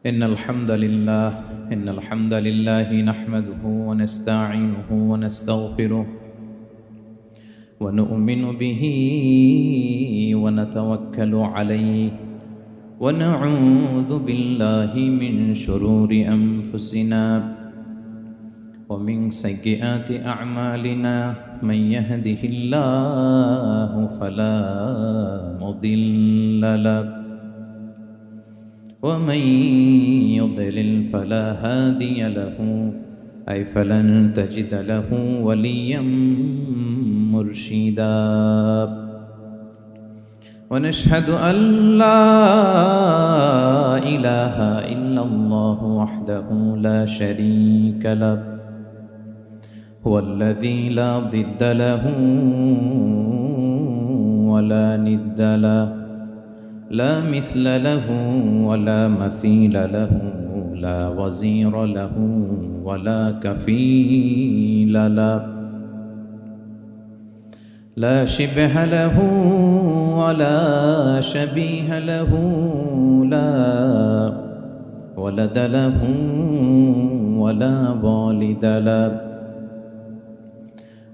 إن الحمد لله نحمده ونستعينه ونستغفره ونؤمن به ونتوكل عليه ونعوذ بالله من شرور أنفسنا ومن سيئات أعمالنا من يهده الله فلا مضل له ومن يضلل فلا هادي له أي فلن تجد له وليا مرشدا ونشهد أن لا إله إلا الله وحده لا شريك له هو الذي لا ضد له ولا ند له لا مثل له ولا مثيل له لا وزير له ولا كفيل له لا شبه له ولا شبيه له لا ولد له ولا والد له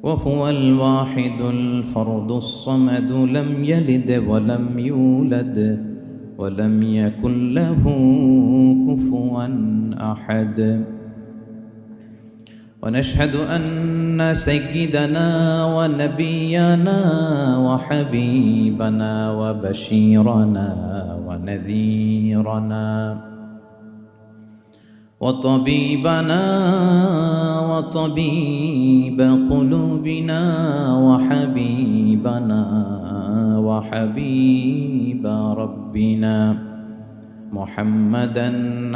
وهو الواحد الفرد الصمد لم يلد ولم يولد ولم يكن له كفوا أحد ونشهد أن سيدنا ونبينا وحبيبنا وبشيرنا ونذيرنا وطبيبنا وطبيب قلوبنا وحبيبنا وحبيب ربنا محمدا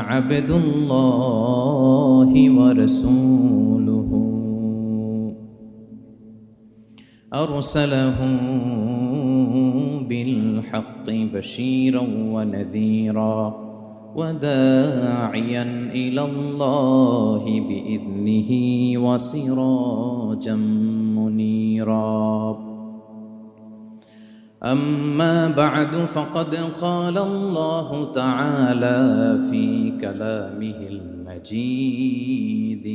عبد الله ورسوله أرسله بالحق بشيرا ونذيرا وداعيا إلى الله بإذنه وسراجا منيرا أما بعد فقد قال الله تعالى في كلامه المجيد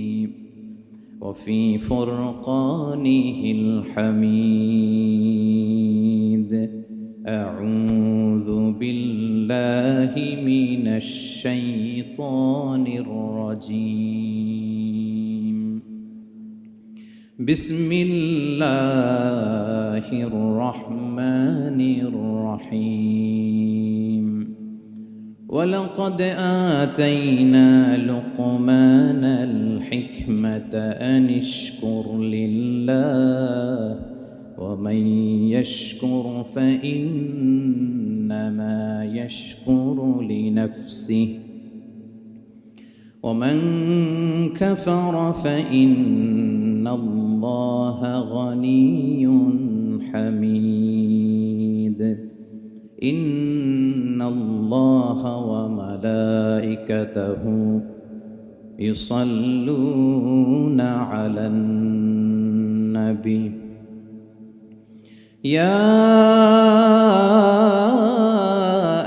وفي فرقانه الحميد أعوذ بالله من الشيطان الرجيم بسم الله الرحمن الرحيم ولقد آتينا لقمان الحكمة أن اشكر لله ومن يشكر فإنما يشكر لنفسه ومن كفر فإن الله غني حميد إن الله وملائكته يصلون على النبي يا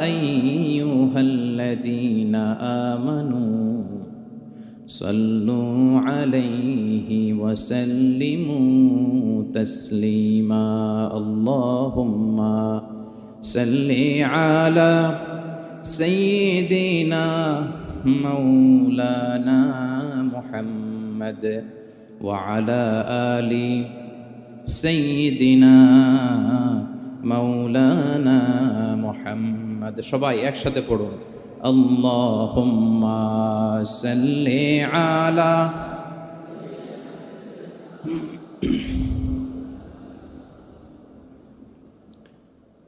أيها الذين آمنوا صلوا عليه وسلموا تسليما اللهم صل على سيدنا مولانا محمد وعلى آل سيدنا مولانا محمد সবাই একসাথে পড়ুন আল্লাহুম্মা সাল্লি আলা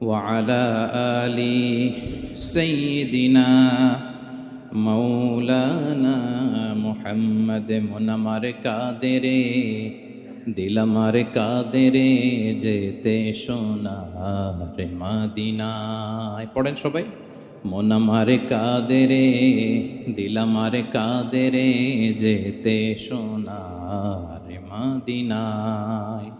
وعلى آل سيدنا مولانا محمد মন আমার কাঁদে রে দিল আমার কাঁদে রে যেতে সোনার মদিনায় পড়েন সবাই মন আমার কাঁদে রে দিল আমার কাঁদে রে যেতে সোনার মদিনায়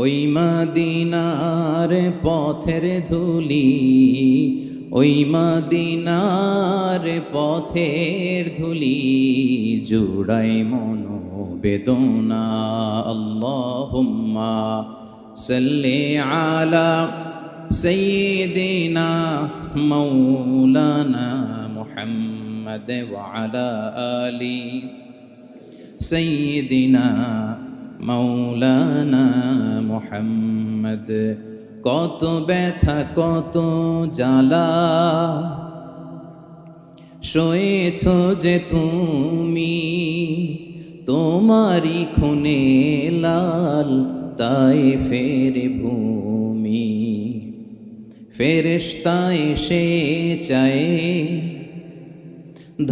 ওই মদিনার পথের ধুলি ওই মদিনার পথের ধুলি জুড়াই মনোবেদনা। আল্লাহুম্মা সাল্লি আলা সাইয়্যিদিনা মাওলানা মুহাম্মদ ওয়া আলা আলি সাইয়্যিদিনা মাওলানা মুহাম্মদ। কত ব্যথা কত জ্বালা সয়েছ যে তুমি, তোমারি খুনে লাল তায়েফের ভূমি। ফেরেশতা এসে চায়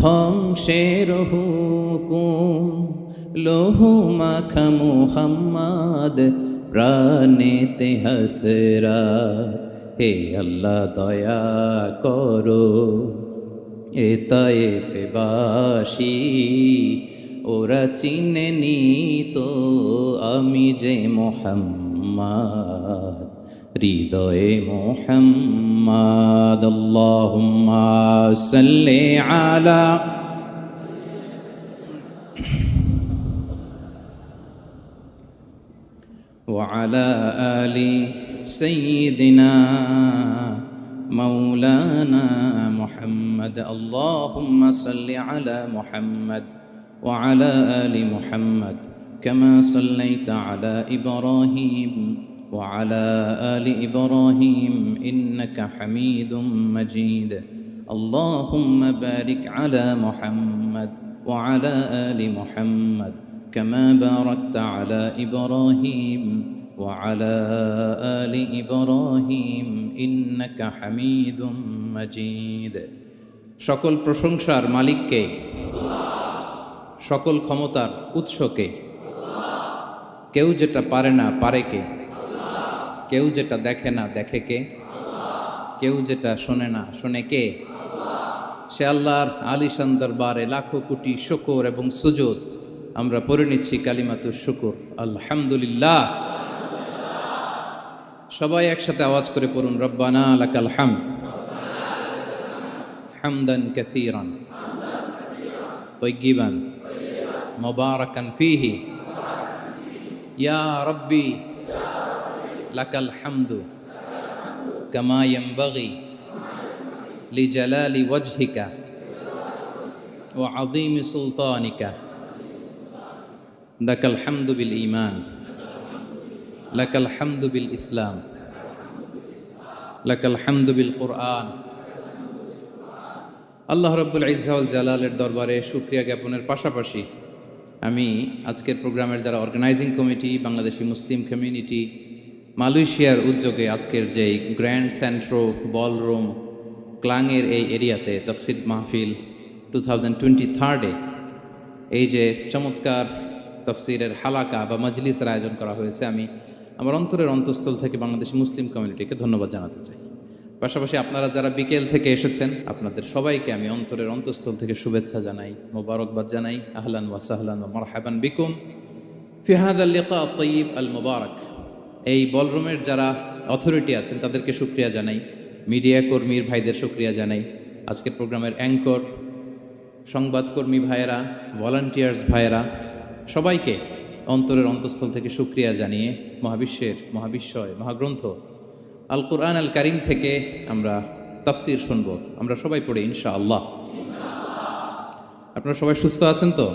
ধ্বংসের হুকুম, লৌহ মাখা মুহাম্মদ প্রাণেতে হাসরাত। হে আল্লাহ দয়া করো এ তায়েফবাসী, ওরা চিনেনি তো আমি যে মুহাম্মদ, হৃদয়ে মুহাম্মদ। আল্লাহুম্মা সাল্লি আলা وعلى آل سيدنا مولانا محمد. اللهم صل على محمد وعلى آل محمد كما صليت على إبراهيم وعلى آل إبراهيم إنك حميد مجيد. اللهم بارك على محمد وعلى آل محمد كما باركت على إبراهيم وعلى آل إبراهيم إنك حميد مجيد. সকল প্রশংসার মালিককে, সকল ক্ষমতার উৎসকে। কেউ যেটা পারে না পারে কে, কেউ যেটা দেখে না দেখে কে, কেউ যেটা শোনে না শোনে কে। সে আল্লাহর আলিশান দরবারে লাখো কোটি শুকর এবং সুজুদ আমরা পড়ে নিচ্ছি কালিমাতুশ শুকর, আলহামদুলিল্লাহ। সবাই একসাথে আওয়াজ করে পড়ুন, রব্বানা লাকাল হামদ হামদান কাসীরান তাইয়্যিবান মুবারাকান ফীহি ইয়া রাব্বি লাকাল হামদু কামা ইয়ানবাগি লিজালালি ওয়াজহিকা ওয়া আযীমি সুলতানিকা। লাকাল হামদু বিল ঈমান, লাকাল হামদু বিল ইসলাম, লাকাল হামদু বিল কুরআন। আল্লাহ রাব্বুল ইজ্জা ওয়াল জালালের দরবারে শুকরিয়া জ্ঞাপনের পাশাপাশি আমি আজকের প্রোগ্রামের যারা organising committee, Bangladeshi Muslim community, মালয়েশিয়ার উদ্যোগে আজকের যে গ্র্যান্ড সেন্ট্রো বলরুম ক্লাংয়ের এই এরিয়াতে তাফসীর মাহফিল 2023 এই যে চমৎকার তাফসীরের হালাকা বা মজলিসের আয়োজন করা হয়েছে, আমি আমার অন্তরের অন্তঃস্থল থেকে বাংলাদেশি মুসলিম কমিউনিটিকে ধন্যবাদ জানাতে চাই। পাশাপাশি আপনারা যারা বিকেল থেকে এসেছেন আপনাদের সবাইকে আমি অন্তরের অন্তঃস্থল থেকে শুভেচ্ছা জানাই, মোবারকবাদ জানাই। আহলান ওয়া সাহলান ওয়া মারহাবান বিকুম ফি হাযাল লিকা আত-তাইয়্যিব আল মুবারক। এই বলরুমের যারা অথরিটি আছেন তাদেরকে শুকরিয়া জানাই, মিডিয়া কর্মীর ভাইদের শুকরিয়া জানাই, আজকের প্রোগ্রামের অ্যাঙ্কর, সংবাদকর্মী ভাইয়েরা, ভলান্টিয়ার্স ভাইয়েরা, সবাইকে অন্তরের অন্তঃস্থল থেকে শুকরিয়া জানিয়ে মহাবিশ্বয় মহাগ্রন্থ আল কুরআন আল কারীম থেকে আমরা তাফসীর শুনব। আমরা সবাই পড়ি ইনশাআল্লাহ। আপনারা সবাই সুস্থ আছেন তো?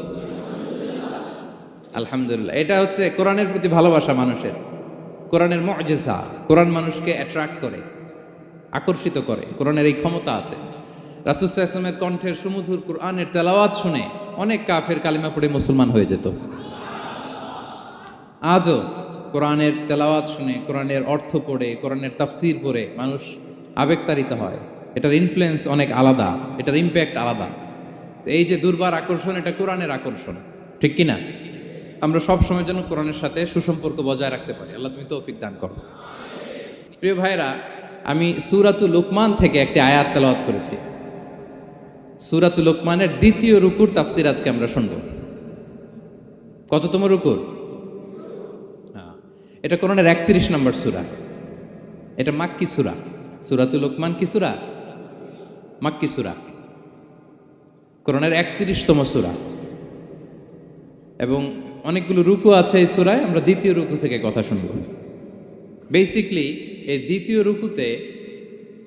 আলহামদুলিল্লাহ। এটা হচ্ছে কোরআনের প্রতি ভালোবাসা মানুষের, কোরআনের মুআজিজা। কোরআন মানুষকে অ্যাট্রাক্ট করে, আকর্ষিত করে। কোরআনের এই ক্ষমতা আছে। রাসূল সাল্লাল্লাহু আলাইহি ওয়াসাল্লামের কণ্ঠের সুমধুর কোরআনের তেলাওয়াত শুনে অনেক কাফের কালিমা পড়ে মুসলমান হয়ে যেত। আজও কোরআনের তেলাওয়াত শুনে, কোরআনের অর্থ পড়ে, কোরআনের তাফসীর পড়ে মানুষ আবেগতাড়িত হয়। এটার ইনফ্লুয়েন্স অনেক আলাদা, এটার ইম্প্যাক্ট আলাদা। এই যে দুর্বার আকর্ষণ, এটা কোরআনের আকর্ষণ, ঠিক কিনা? আমরা সব সময় যেন কোরআনের সাথে সুসম্পর্ক বজায় রাখতে পারি। আল্লাহ তুমি তৌফিক দান করো। প্রিয় ভাইরা, আমি সূরাতুল লুকমান থেকে একটি আয়াত তেলাওয়াত করেছি। সূরাতুল লুকমানের দ্বিতীয় রুকুর তাফসীর আজকে আমরা শুনব। কততম রুকুর? এটা কোরআনের 31 নম্বর সূরা। এটা মাক্কি সূরা। সূরাতুল লুকমান কি সূরা? মাক্কি সূরা, কোরআনের 31তম সূরা, এবং অনেকগুলো রুকু আছে এই সূরায়। আমরা দ্বিতীয় রুকু থেকে কথা শুনব। বেসিকলি এই দ্বিতীয় রুকুতে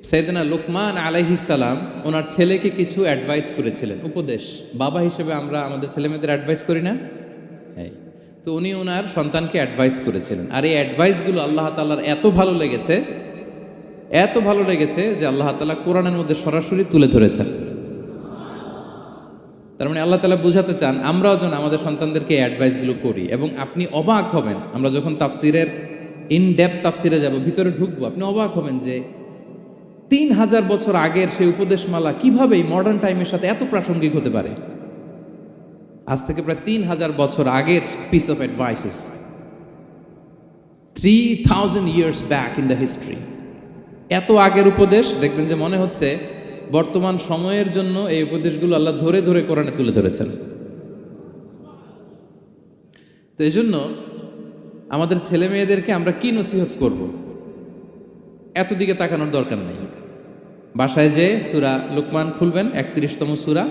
সাইয়েদনা লুকমান আলাইহিস সালাম ওনার ছেলেকে কিছু অ্যাডভাইস করেছিলেন, উপদেশ। বাবা হিসেবে আমরা আমাদের ছেলেমেয়েদের অ্যাডভাইস করি না? হ্যাঁ। তো উনি ওনার সন্তানকে অ্যাডভাইস করেছিলেন, আর এই অ্যাডভাইসগুলো আল্লাহ তাআলার এত ভালো লেগেছে যে আল্লাহ তাআলা কোরআনের মধ্যে সরাসরি তুলে ধরেছেন। তার মানে আল্লাহ তাআলা বুঝাতে চান আমরাও যেন আমাদের সন্তানদেরকে এই অ্যাডভাইসগুলো করি। এবং আপনি অবাক হবেন, আমরা যখন তাফসিরের ইন ডেপথ তাফসিরে যাব, ভিতরে ঢুকবো, আপনি অবাক হবেন যে 3000 বছর আগের সেই উপদেশমালা কিভাবে এই মডার্ন টাইমের সাথে এত প্রাসঙ্গিক হতে পারে। আজ থেকে প্রায় 3000 বছর আগের piece of advises, 3000 years back in the history. এত আগের উপদেশ, দেখবেন যে মনে হচ্ছে বর্তমান সময়ের জন্য এই উপদেশগুলো আল্লাহ ধরে ধরে কোরআনে তুলে ধরেছেন। তো এই জন্য আমাদের ছেলে মেয়েদেরকে আমরা কি নসিহত করব, এত দিকে তাকানোর দরকার নেই। বাসায় যে সূরা লুকমান খুলবেন, 31তম সূরা,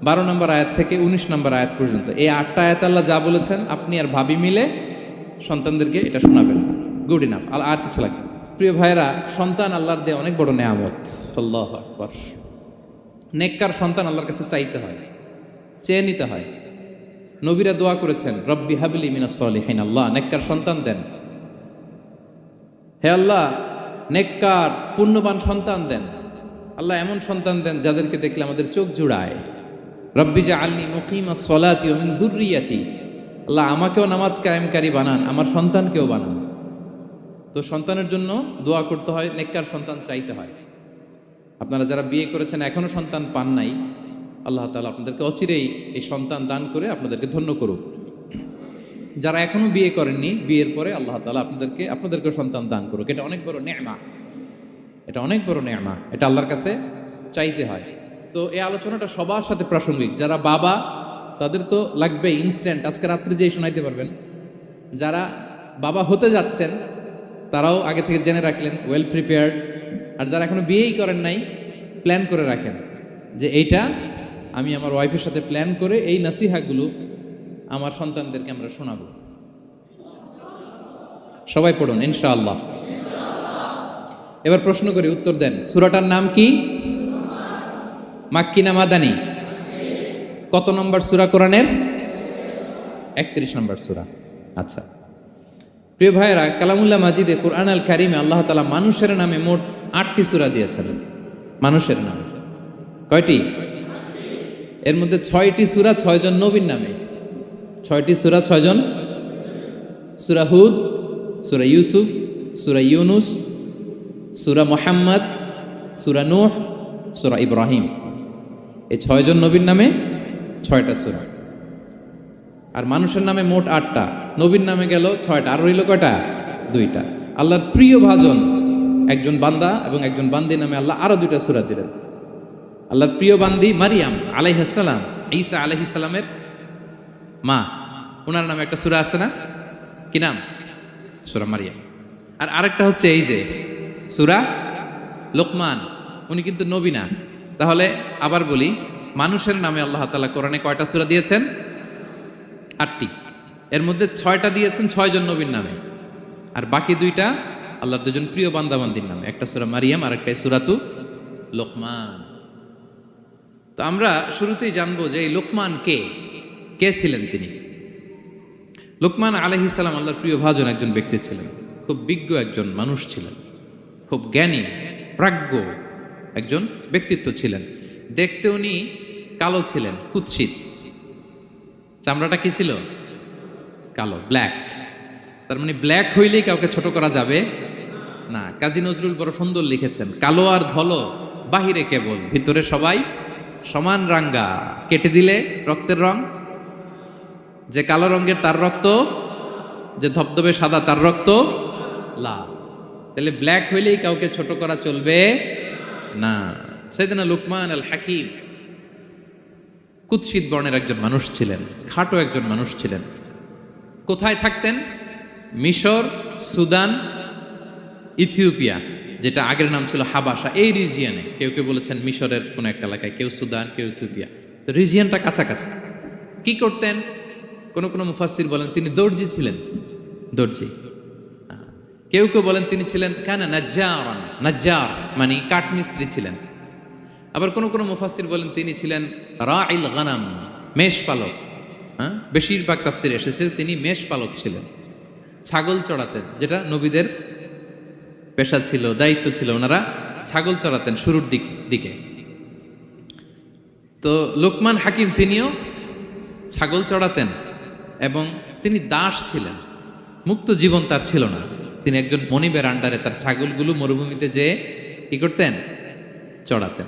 12 নম্বর আয়াত থেকে 19 নম্বর আয়াত পর্যন্ত, এই 8টা আয়াত আল্লাহ যা বলেছেন আপনি আর ভাবি মিলে সন্তানদেরকে এটা শোনাবেন। গুড ইনাফ, আর কিছু লাগবে। প্রিয় ভাইরা, সন্তান আল্লাহর দেয়া অনেক বড় নেয়ামত। আল্লাহু আকবার। নেককার সন্তান আল্লাহর কাছে চাইতে হয়, চেয়ে নিতে হয়। নবীরা দোয়া করেছেন, রব্বি হাবলি মিনাস সলিহিন, আল্লাহ নেককার সন্তান দেন। হে আল্লাহ, নেককার পুণ্যবান সন্তান দেন। আল্লাহ এমন সন্তান দেন যাদেরকে দেখলে আমাদের চোখ জুড়ায়। রব্বি জাআলনি মুকিমাস সলাতি ওয়া মিন যুররিয়াতি, আল্লাহ আমাকেও নামাজ কায়েমকারী বানান, আমার সন্তানকেও বানান। তো সন্তানের জন্য দোয়া করতে হয়, নেককার সন্তান চাইতে হয়। আপনারা যারা বিয়ে করেছেন এখনো সন্তান পান নাই, আল্লাহ তাআলা আপনাদেরকে অচিরেই এই সন্তান দান করে আপনাদেরকে ধন্য করুক। যারা এখনো বিয়ে করেননি, বিয়ের পরে আল্লাহ তাআলা আপনাদেরকে সন্তান দান করুক। এটা অনেক বড় নেয়ামত, এটা অনেক বড় নেয়ামত, এটা আল্লাহর কাছে চাইতে হয়। তো এই আলোচনাটা সবার সাথে প্রাসঙ্গিক। যারা বাবা তাদের তো লাগবে ইনস্ট্যান্ট, আজকে রাত্রে যেই শোনাইতে পারবেন। যারা বাবা হতে যাচ্ছেন তারাও আগে থেকে জেনে রাখলেন, ওয়েল প্রিপেয়ার্ড। আর যারা এখনো বিয়েই করেন নাই, প্ল্যান করে রাখেন যে এইটা আমি আমার ওয়াইফের সাথে প্ল্যান করে এই নাসিহাগুলো আমার সন্তানদেরকে আমরা শোনাবো। সবাই পড়ুন ইনশাআল্লাহ। এবার প্রশ্ন করি, উত্তর দেন। সূরাটার নাম কি? মাক্কি না মাদানী? কত নম্বর সূরা কোরআনের? 31 নম্বর সূরা। আচ্ছা প্রিয় ভাইয়েরা, কালামুল্লাহ মাজিদে কুরআন আল কারিমে আল্লাহ তাআলা মানুষের নামে মোট 8টি সূরা দিয়েছেন। মানুষের নাম কয়টি? এর মধ্যে 6টি সূরা 6 জন নবীর নামে। 6টি সূরা 6 জন। সূরা হুদ, সূরা ইউসুফ, সূরা ইউনুস, সূরা মুহাম্মদ, সূরা নূহ, সূরা ইব্রাহিম। এই 6 জন নবীর নামে 6টা সূরা। আর মানুষের নামে মোট 8টা, নবীর নামে গেল 6টা, আর রইল কয়টা? 2টা। আল্লাহর প্রিয় ভাজন একজন বান্দা এবং একজন বান্দির নামে আল্লাহ আরো 2টা সূরা দিলেন। আল্লাহর প্রিয় বান্দি মারিয়াম আলাইহিস সালাম, ঈসা আলাইহিস সালামের মা, ওনার নামে একটা সূরা আছে না? কি নাম? সূরা মারিয়াম। আর আরেকটা হচ্ছে এই যে সূরা লোকমান, উনি কিন্তু নবী না। তাহলে আবার বলি, মানুষের নামে আল্লাহ তাআলা কোরআনে কয়টা সূরা দিয়েছেন? 8টি। এর মধ্যে 6টা দিয়েছেন 6 জন নবীর নামে, আর বাকি 2টা আল্লাহর 2 জন প্রিয় বান্দাবান্দির নামে। একটা সূরা মারিয়াম আর একটা সূরাতু লোকমান। তো আমরা শুরুতেই জানবো যে এই লোকমান কে ছিলেন তিনি। লোকমান আলাইহিস সালাম আল্লাহর প্রিয় ভাজন একজন ব্যক্তি ছিলেন, খুব বিজ্ঞ একজন মানুষ ছিলেন, খুব জ্ঞানী প্রাজ্ঞ একজন ব্যক্তিত্ব ছিলেন। দেখতে উনি কালো ছিলেন, কুৎসিত। চামড়াটা কি ছিল? কালো, ব্ল্যাক। তার মানে ব্ল্যাক হইলেই কাউকে ছোট করা যাবে না। কাজী নজরুল বড় সুন্দর লিখেছেন, কালো আর ধলো বাহিরে কেবল, ভিতরে সবাই সমান রাঙ্গা। কেটে দিলে রক্তের রং, যে কালো রঙের তার রক্ত, যে ধবধবে সাদা তার রক্ত লাল। তাহলে ব্ল্যাক হইলেই কাউকে ছোট করা চলবে না। সাইয়েদনা লুকমান আল হাকিম কুৎসিত বর্ণের একজন মানুষ ছিলেন, খাটো একজন মানুষ ছিলেন। কোথায় থাকতেন? মিশর, সুদান, ইথিওপিয়া, যেটা আগের নাম ছিল হাবাসা, এই রিজিয়নে, কেউ কেউ বলেছেন মিশরের কোনো একটা এলাকায়, কেউ সুদান, কেউ ইথিওপিয়া, তো রিজিয়নটা কাছাকাছি। কি করতেন? কোন কোন মুফাসসির বলেন তিনি দর্জি ছিলেন, দর্জি। কেউ কেউ বলেন তিনি ছিলেন কানা নাজ্জারান, নাজ্জার মানে কাঠমিস্ত্রি ছিলেন। আবার কোন কোন মুফাসসির বলেন তিনি ছিলেন রাইল গানাম, মেষ পালক। বেশিরভাগ তাফসিরে এসেছে তিনি মেষ পালক ছিলেন, ছাগল চড়াতেন, যেটা নবীদের পেশা ছিল, দায়িত্ব ছিল, ওনারা ছাগল চড়াতেন শুরুর দিকে। তো লোকমান হাকিম তিনিও ছাগল চড়াতেন এবং তিনি দাস ছিলেন, মুক্ত জীবন তার ছিল না। তিনি একজন মনিবের আন্ডারে তার ছাগলগুলো মরুভূমিতে যেয়ে কি করতেন? চড়াতেন।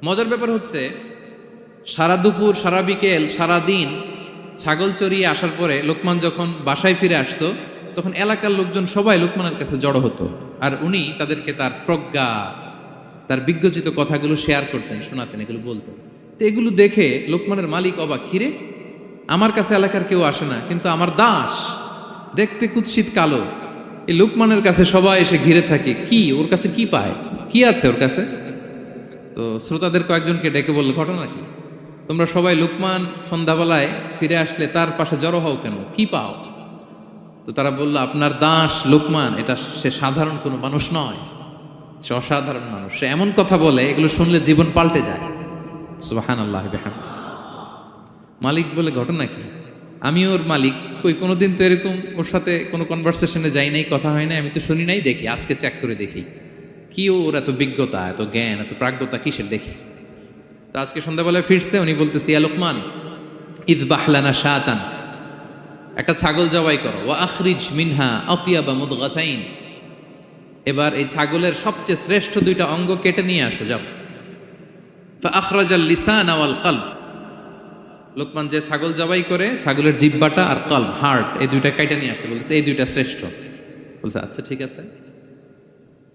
মজার ব্যাপার হচ্ছে, সারা দুপুর, সারা বিকেল, সারা দিন ছাগল চড়িয়ে আসার পরে লোকমান যখন বাসায় ফিরে আসতো, তখন এলাকার লোকজন সবাই লোকমানের কাছে জড়ো হতো, আর উনি তাদেরকে তার প্রজ্ঞা, তার বিজ্ঞচিত কথাগুলো শেয়ার করতেন, শোনাতেন, এগুলো বলতেন। তো এগুলো দেখে লোকমানের মালিক অবাক, কিরে আমার কাছে এলাকার কেউ আসে না, কিন্তু আমার দাস দেখতে কুৎসিত কালো, এই লোকমানের কাছে সবাই এসে ঘিরে থাকে, কি ওর কাছে কি পায়, কি আছে ওর কাছে? তো শ্রোতাদের কয়েকজনকে ডেকে বলল, ঘটনা কি? তোমরা সবাই লোকমান সন্ধ্যাবেলায় ফিরে আসলে তার পাশে জড়ো হও কেন, কি পাও? তো তারা বলল, আপনার দাস লোকমান, এটা সে সাধারণ কোনো মানুষ নয়, সে অসাধারণ মানুষ, সে এমন কথা বলে এগুলো শুনলে জীবন পাল্টে যায়। সুবহানাল্লাহ বিহামদিহি। মালিক বলে, ঘটনা কি? আমি ওর মালিক, কই কোনোদিন তো এরকম ওর সাথে কোনো কনভারসেশনে যাই নাই, কথা হয় নাই, আমি তো শুনি নাই, দেখি আজকে চেক করে দেখি কি ওর এত বিজ্ঞতা, এত জ্ঞান, এত প্রাজ্ঞতা কিসের, দেখি। তো আজকে সন্ধ্যাবেলায় ফিরছে, উনি বলতেছে, ইয়া লোকমান ইযবাহ লানা শাতান, একটা ছাগল জবাই করো, ওয়া আখরিজ মিনহা আতিয়াবা মুদগাতাইন, এবার এই ছাগলের সবচেয়ে শ্রেষ্ঠ দুইটা অঙ্গ কেটে নিয়ে আসো, যাও। ফা আখরাজাল লিসান ওয়াল কলব, লোকমান যে ছাগল জবাই করে ছাগলের জিহ্বাটা আর কলব, হার্ট, এই দুইটা কেটে নিয়ে আসছে, বলছে এই দুইটা শ্রেষ্ঠ। বলছে আচ্ছা ঠিক আছে।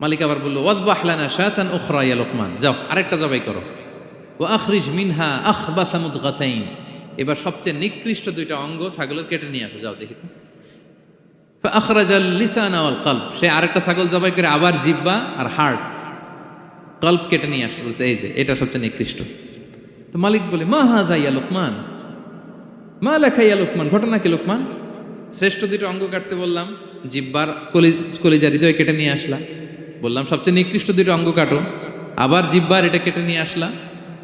মালিক আবার বললো, ওয়াযবাহ লানা শাতান উখরা ইয়া লোকমান, যাও আরেকটা জবাই করো, ওয়া আখরিজ মিনহা আখবাসা মুদগাতাইন, এবার সবচেয়ে নিকৃষ্ট দুইটা অঙ্গ ছাগলের কেটে নিয়ে আসো, যাও দেখি তো। ফা আখরাজাল লিসান ওয়াল কলব, সে আরেকটা ছাগল জবাই করে আবার জিহ্বা আর হার্ট, কলব কেটে নিয়ে আসছে, বলছে এই যে এটা সবচেয়ে নিকৃষ্ট। তো মালিক বলে, মা হাযা ইয়া লোকমান, মা লাকা ইয়া লোকমান, ঘটনা কি লোকমান? শ্রেষ্ঠ দুটো অঙ্গ কাটতে বললাম, জিহ্বার কলিজা হৃদয় কেটে নিয়ে আসলা, বললাম সবচেয়ে নিকৃষ্ট দুটো অঙ্গ কাটো, আবার জিহ্বার এটা কেটে নিয়ে আসলা।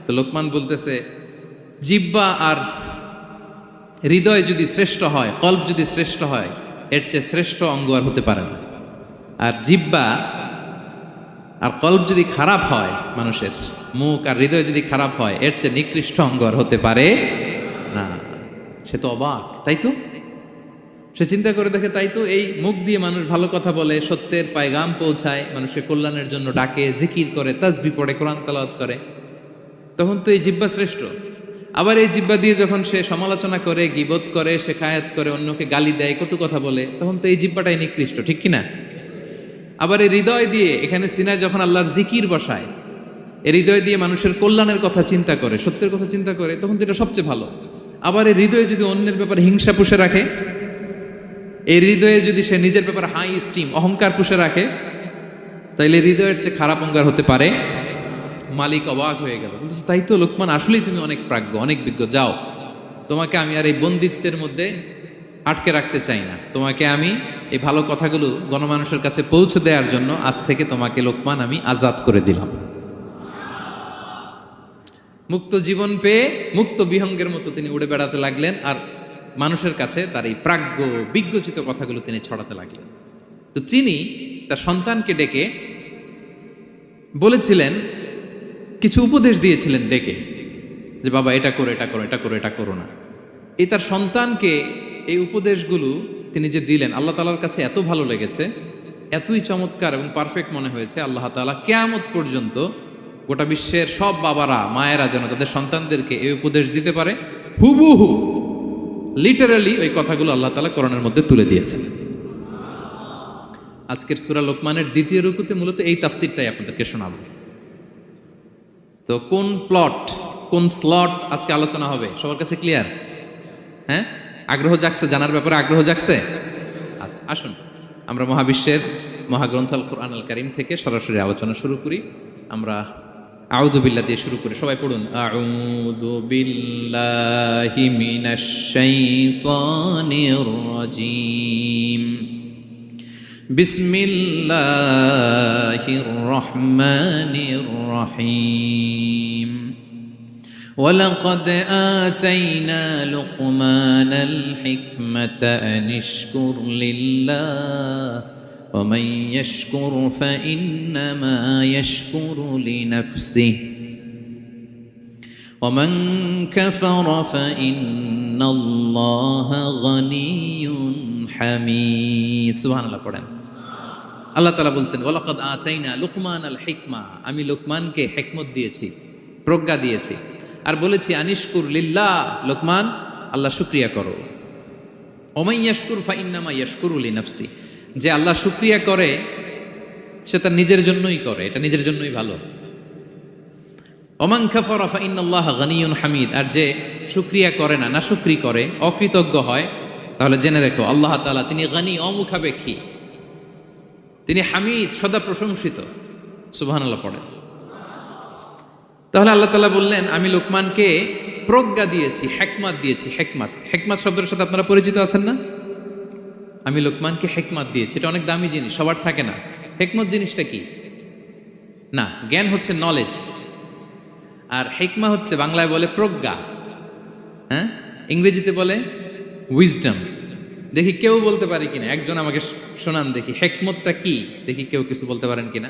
তো লোকমান বলতেছে, জিহ্বা আর হৃদয় যদি শ্রেষ্ঠ হয়, কলব যদি শ্রেষ্ঠ হয়, এর চেয়ে শ্রেষ্ঠ অঙ্গ আর হতে পারে না। আর জিহ্বা আর কলব যদি খারাপ হয়, মানুষের মুখ আর হৃদয় যদি খারাপ হয়, এর চেয়ে নিকৃষ্ট অঙ্গ আর হতে পারে না। সে তো অবাক, তাই তো? সে চিন্তা করে দেখে, তাই তো, এই মুখ দিয়ে মানুষ ভালো কথা বলে, সত্যের পায়গাম পৌঁছায়, মানুষের কল্যাণের জন্য ডাকে, জিকির করে, তাসবিহ পড়ে, কোরআন তেলাওয়াত করে, তখন তো এই জিহ্বা শ্রেষ্ঠ। আবার এই জিহ্বা দিয়ে যখন সে সমালোচনা করে, গীবত করে, শেখায়াত করে, অন্যকে গালি দেয়, কটু কথা বলে, তখন তো এই জিহ্বাটাই নিকৃষ্ট, ঠিক কিনা? আবার এই হৃদয় দিয়ে, এখানে সিনায় যখন আল্লাহর জিকির বসায়, এই হৃদয় দিয়ে মানুষের কল্যাণের কথা চিন্তা করে, সত্যের কথা চিন্তা করে, তখন তো এটা সবচেয়ে ভালো। আবার এই হৃদয়ে যদি অন্যের ব্যাপারে হিংসা পুষে রাখে, এই হৃদয়ে যদি সে নিজের ব্যাপারে হাই স্টিম, অহংকার পুষে রাখে, তাইলে হৃদয়ের চেয়ে খারাপ অঙ্গার হতে পারে। মালিক অবাক হয়ে গেল, বলছে তাই তো লোকমান, আসলেই তুমি অনেক প্রাজ্ঞ, অনেক বিজ্ঞ, যাও, তোমাকে আমি আর এই বন্দিত্বের মধ্যে আটকে রাখতে চাই না, তোমাকে আমি এই ভালো কথাগুলো গণমানুষের কাছে পৌঁছে দেওয়ার জন্য আজ থেকে তোমাকে লোকমান আমি আজাদ করে দিলাম। মুক্ত জীবন পেয়ে মুক্ত বিহঙ্গের মতো তিনি উড়ে বেড়াতে লাগলেন, আর মানুষের কাছে তার এই প্রাজ্ঞ বিজ্ঞচিত কথাগুলো তিনি ছড়াতে লাগলেন। তো তিনি তার সন্তানকে ডেকে বলেছিলেন, কিছু উপদেশ দিয়েছিলেন ডেকে, যে বাবা এটা করো, এটা করো, এটা করো, এটা করো না। এই তার সন্তানকে এই উপদেশগুলো তিনি যে দিলেন, আল্লাহ তাআলার কাছে এত ভালো লেগেছে, এতই চমৎকার এবং পারফেক্ট মনে হয়েছে, আল্লাহ তাআলা কিয়ামত পর্যন্ত গোটা বিশ্বের সব বাবারা, মায়েরা যেন তাদের সন্তানদেরকে এই উপদেশ দিতে পারে, হুবহু লিটারালি ওই কথাগুলো আল্লাহ তাআলা কোরআনের মধ্যে তুলে দিয়েছেন। আজকের সূরা লোকমানের দ্বিতীয় রুকুতে মূলত এই তাফসীরটাই আপনাদেরকে শোনাবো। তো কোন প্লট, কোন স্লট আজকে আলোচনা হবে, সবার কাছে ক্লিয়ার? হ্যাঁ, আগ্রহ জাগছে, জানার ব্যাপারে আগ্রহ জাগছে? আচ্ছা আসুন আমরা মহাবিশ্বের মহাগ্রন্থ আল কুরআন আল কারীম থেকে সরাসরি আলোচনা শুরু করি। আমরা আউযু বিল্লাহ দিয়ে শুরু করি, সবাই পড়ুন। আউযু বিল্লাহি মিনাশ শাইতানির রাজীম। বিসমিল্লাহির রহমানির রহিম। ولقد آتينا لقمان الحكمة أن اشكر لله ومن يشكر فإنما يشكر لنفسه ومن كفر فإن الله غني حميد سبحان الله পড়েন। আল্লাহ তাআলা বলছেন ওয়ালাকাদ আতাইনা লুকমানাল হিকমা, আমি লোকমানকে হিকমত দিয়েছি, প্রজ্ঞা দিয়েছি, আর বলেছি আনিশকুর লিল্লাহ, লোকমান আল্লাহ শুকরিয়া করো। ওমাই ইয়াশকুর ফাইন্নামা ইয়াশকুরু লিনাফসি, যে আল্লাহ শুকরিয়া করে সে তার নিজের জন্যই করে, এটা নিজের জন্যই ভালো। ওমান কাফারা ফাইন্নাল্লাহা গানিয়ুন হামিদ, আর যে শুকরিয়া করে না, নাশুকরি করে, অকৃতজ্ঞ হয়, তাহলে জেনে রেখো আল্লাহ তাআলা তিনি গানি, অমুখাপেক্ষী, তিনি হামিদ, সদা প্রশংসিত। সুবহানাল্লাহ পড়েন। তাহলে আল্লাহ তাআলা বললেন আমি লোকমানকে প্রজ্ঞা দিয়েছি, হিকমত দিয়েছি। হিকমত, হিকমত শব্দের সাথে আপনারা পরিচিত আছেন না? আমি লোকমানকে হিকমত দিয়েছি, এটা অনেক দামি জিনিস, সবার থাকে না। হিকমত জিনিসটা কি? না, জ্ঞান হচ্ছে নলেজ, আর হিকমা হচ্ছে বাংলায় বলে প্রজ্ঞা, হ্যাঁ, ইংরেজিতে বলে উইজডম। দেখি কেউ বলতে পারে কিনা, একজন আমাকে শোনান দেখি হিকমতটা কি, দেখি কেউ কিছু বলতে পারেন কিনা।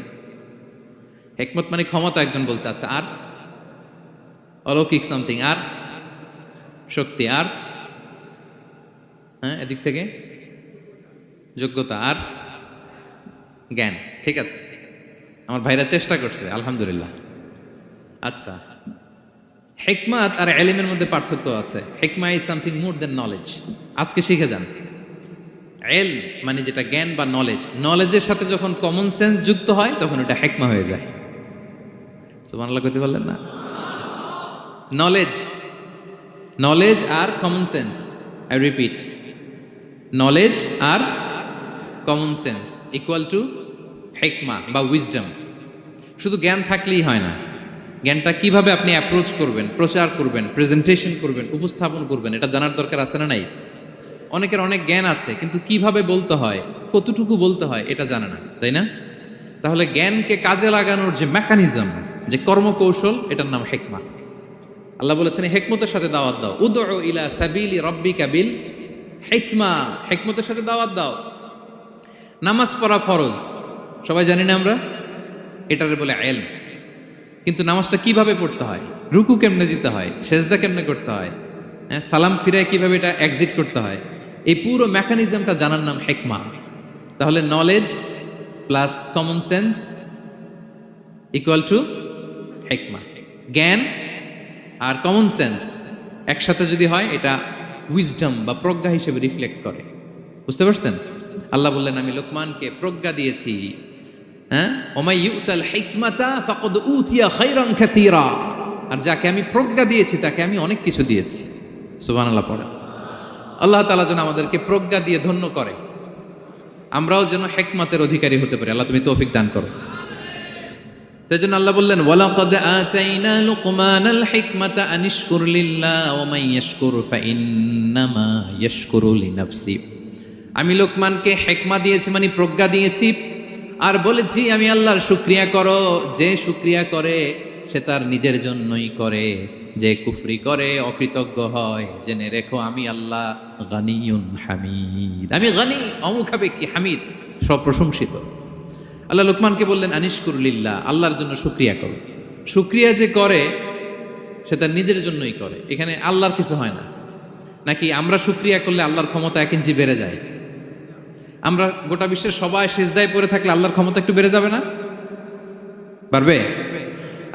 হিকমত মানে ক্ষমতা, একজন বলছে। আচ্ছা, আর অলৌকিক সামথিং, আর শক্তি, আর হ্যাঁ এদিক থেকে যোগ্যতা, আর জ্ঞান। ঠিক আছে, আমার ভাইরা চেষ্টা করছে, আলহামদুলিল্লাহ। আচ্ছা, হিকমত আর ইলমের মধ্যে পার্থক্য আছে। হিকমা is something more than knowledge. আজকে শিখে যান। ইলম মানে যেটা জ্ঞান বা নলেজ, নলেজের সাথে যখন কমন সেন্স যুক্ত হয় তখন ওটা হিকমা হয়ে যায়। সুবহানাল্লাহ কইতে পারলেন না? নলেজ, নলেজ আর common sense, I repeat, knowledge আর কমন সেন্স ইকুয়াল টু হিকমা বা উইজডম। শুধু জ্ঞান থাকলেই হয় না, জ্ঞানটা কিভাবে আপনি অ্যাপ্রোচ করবেন, প্রচার করবেন, প্রেজেন্টেশন করবেন, উপস্থাপন করবেন, এটা জানার দরকার আছে না নাই? অনেকের অনেক জ্ঞান আছে কিন্তু কিভাবে বলতে হয়, কতটুকু বলতে হয় এটা জানে না, তাই না? তাহলে জ্ঞানকে কাজে লাগানোর যে মেকানিজম, যে কর্মকৌশল, এটার নাম হিকমা। আল্লাহ বলেছেন হিকমতের সাথে দাওয়াত দাও। উদউ ইলা সাবিলি রাব্বিকা বিল হিকমা, হিকমতের সাথে দাওয়াত দাও। নামাজ পড়া ফরজ, সবাই জানি না আমরা, এটারে বলে ইলম। কিন্তু নামাজটা কিভাবে পড়তে হয়, রুকু কেমনে দিতে হয়, সেজদা কেমনে করতে হয়, হ্যাঁ, সালাম ফিরায় কিভাবে এটা এক্সিট করতে হয়, এই পুরো মেকানিজমটা জানার নাম হিকমা। তাহলে knowledge plus common sense equal to হিকমা। জ্ঞান আর কমন সেন্স একসাথে যদি হয় এটা উইজডম বা প্রজ্ঞা হিসেবে রিফ্লেক্ট করে। বুঝতে পারছেন? আল্লাহ বললেন আমি লোকমানকে প্রজ্ঞা দিয়েছি। হ্যাঁ, ওমাই ইউতাল হিকমাতা ফাকাদ উতিয়া খায়রান কাসীরা, আর যাকে আমি প্রজ্ঞা দিয়েছি তাকে আমি অনেক কিছু দিয়েছি। সুবহানাল্লাহ পড়ে। আল্লাহ তাআলা যেন আমাদেরকে প্রজ্ঞা দিয়ে ধন্য করে, আমরাও যেন হিকমতের অধিকারী হতে পারি। আল্লাহ তুমি তৌফিক দান করো। তাই জন্য আল্লাহ বললেন ওয়ালাকাদ আতাইনা লুকমানাল হিকমাতা আনিশকুর লিল্লাহ ওয়া মান ইয়াশকুর ফাইন্নামা ইয়াশকুরু লিনাফসি। আমি লোকমানকে হিকমা দিয়েছি মানে প্রজ্ঞা দিয়েছি, আর বলেছি আমি আল্লাহর শুকরিয়া করো। যে শুকরিয়া করে সে তার নিজের জন্যই করে, যে কুফরি করে, অকৃতজ্ঞ হয়, জেনে রেখো আমি আল্লাহ গানিয়ুন হামিদ, আমি গানি, অমুখাপেক্ষী, হামিদ, সপ্রশংসিত। আল্লাহ লোকমানকে বললেন আনিশকুর লিল্লাহ, আল্লাহর জন্য শুকরিয়া করো। শুকরিয়া যে করে সে তার নিজের জন্যই করে, এখানে আল্লাহর কিছু হয় না। নাকি আমরা শুকরিয়া করলে আল্লাহর ক্ষমতা 1 ইঞ্চি বেড়ে যায়? আমরা গোটা বিশ্বের সবাই সিজদায় পড়ে থাকলে আল্লাহর ক্ষমতা একটু বেড়ে যাবে না? পারবে?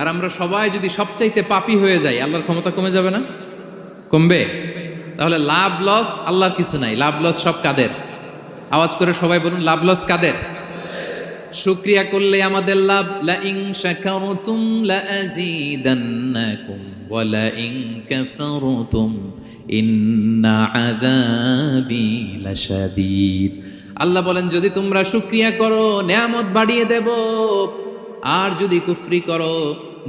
আর আমরা সবাই যদি সবচাইতে পাপী হয়ে যাই আল্লাহর ক্ষমতা কমে যাবে না? কমবে। তাহলে লাভ লস আল্লাহর কিছু নাই, লাভ লস সব কাদের? আওয়াজ করে সবাই বলুন, লাভ লস কাদের? শুকরিয়া করলে আমাদের লাভ। লা ইন শাকারতুম লা আযীদান্নাকুম ওয়া লা ইন কাফারতুম ইন্না আযাবি লাশাদীদ। আল্লাহ বলেন যদি তোমরা শুকরিয়া করো নেয়ামত বাড়িয়ে দেব, আর যদি কুফরি করো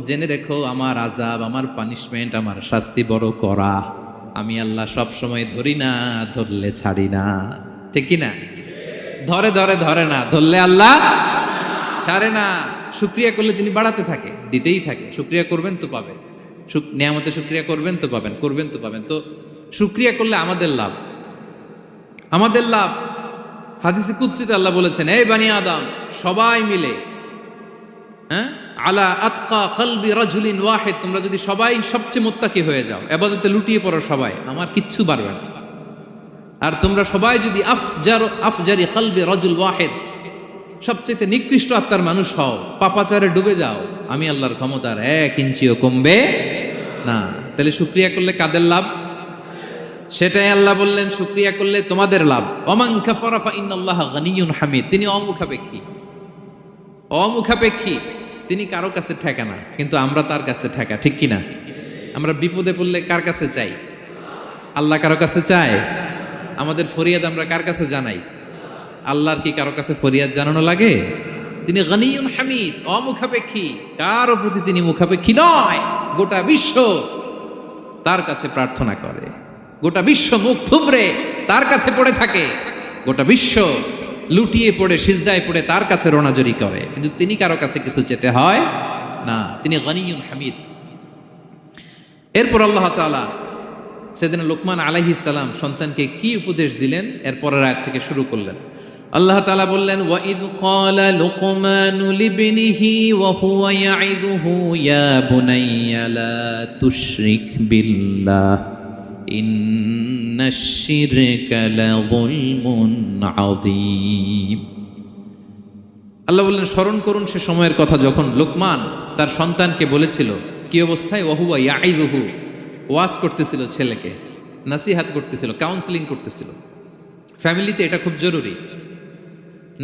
জেনে রেখো আমার আযাব, আমার পানিশমেন্ট, আমার শাস্তি বড় করা। আমি আল্লাহ সব সময় ধরি না, ধরলে ছাড়ি না। ঠিক কি না? ধরে ধরে ধরে না, ধরলে আল্লাহ ছাড়ে না। শুকরিয়া করলে তিনি বাড়াতে থাকে, দিতেই থাকে। শুকরিয়া করবেন তো পাবেন, নিয়ামতে শুকরিয়া করবেন তো পাবেন, করবেন তো পাবেন। তো শুকরিয়া করলে আমাদের লাভ, আমাদের লাভ। হাদিসে কুদসিতে আল্লাহ বলেছেন, এই বানি আদম সবাই মিলে, আলা আতকা কলবি রাজুলিন ওয়াহিদ, তোমরা যদি সবাই সবচেয়ে মুত্তাকি হয়ে যাও, ইবাদতে লুটিয়ে পড়ো সবাই, আমার কিচ্ছু পারবে না। আর তোমরা সবাই যদি আফজারি কলবি রাজুল ওয়াহিদ, সবচেয়ে নিকৃষ্ট আত্মার মানুষ হও, পাপাচারে ডুবে যাও, আমি আল্লাহর ক্ষমতার 1 ইঞ্চিও কমবে না। তাহলে শুকরিয়া করলে কাদের লাভ? সেটাই আল্লাহ বললেন, শুকরিয়া করলে তোমাদের লাভ। ওমান কাফারা ফা ইন্নাল্লাহা গানিয়্যুন হামিদ, তিনি অমুখাপেক্ষী, অমুখাপেক্ষী, তিনি কারো কাছে ঠেকা না, কিন্তু আমরা তার কাছে ঠেকা। ঠিক কিনা? আমরা বিপদে পড়লে কার কাছে চাই? আল্লাহ কারো কাছে চায়? আমাদের ফরিয়াদ আমরা কার কাছে জানাই? আল্লাহর কি কারো কাছে ফরিয়াদ জানানো লাগে? তিনি গানিয়্যুন হামিদ, অমুখাপেক্ষী, কারো প্রতি তিনি মুখাপেক্ষী নয়। গোটা বিশ্ব তার কাছে প্রার্থনা করে, গোটা বিশ্ব মুখ থুবড়ে তার কাছে পড়ে থাকে, গোটা বিশ্ব লুটিয়ে পড়ে সিজদায় পড়ে তার কাছে রোনাজরি করে, কিন্তু তিনি কারো কাছে কিছু চেতে হয় না। তিনি গানিয়্যুন হামিদ। এরপর আল্লাহ তাআলা সেদিন লোকমান আলাইহিস সালাম সন্তানকে কি উপদেশ দিলেন এর পরের আয়াত থেকে শুরু করলেন। আল্লাহ তাআলা বললেন, ওয়া ইয ক্বালা লুকমানু লিবনিহি ওয়া হুয়া ইয়াইদুহু ইয়া বুনাইয়া লা তুশরিক বিল্লাহ ইন্নাশ শিরকা লাযুলমুন আযীম। আল্লাহ বললেন, স্মরণ করুন সে সময়ের কথা যখন লোকমান তার সন্তানকে বলেছিল, কি অবস্থায়? ওয়া হুয়া ইয়াইদুহু, ওয়াজ করতেছিল, ছেলেকে নাসিহাত করতেছিল, কাউন্সেলিং করতেছিল। ফ্যামিলিতে এটা খুব জরুরি,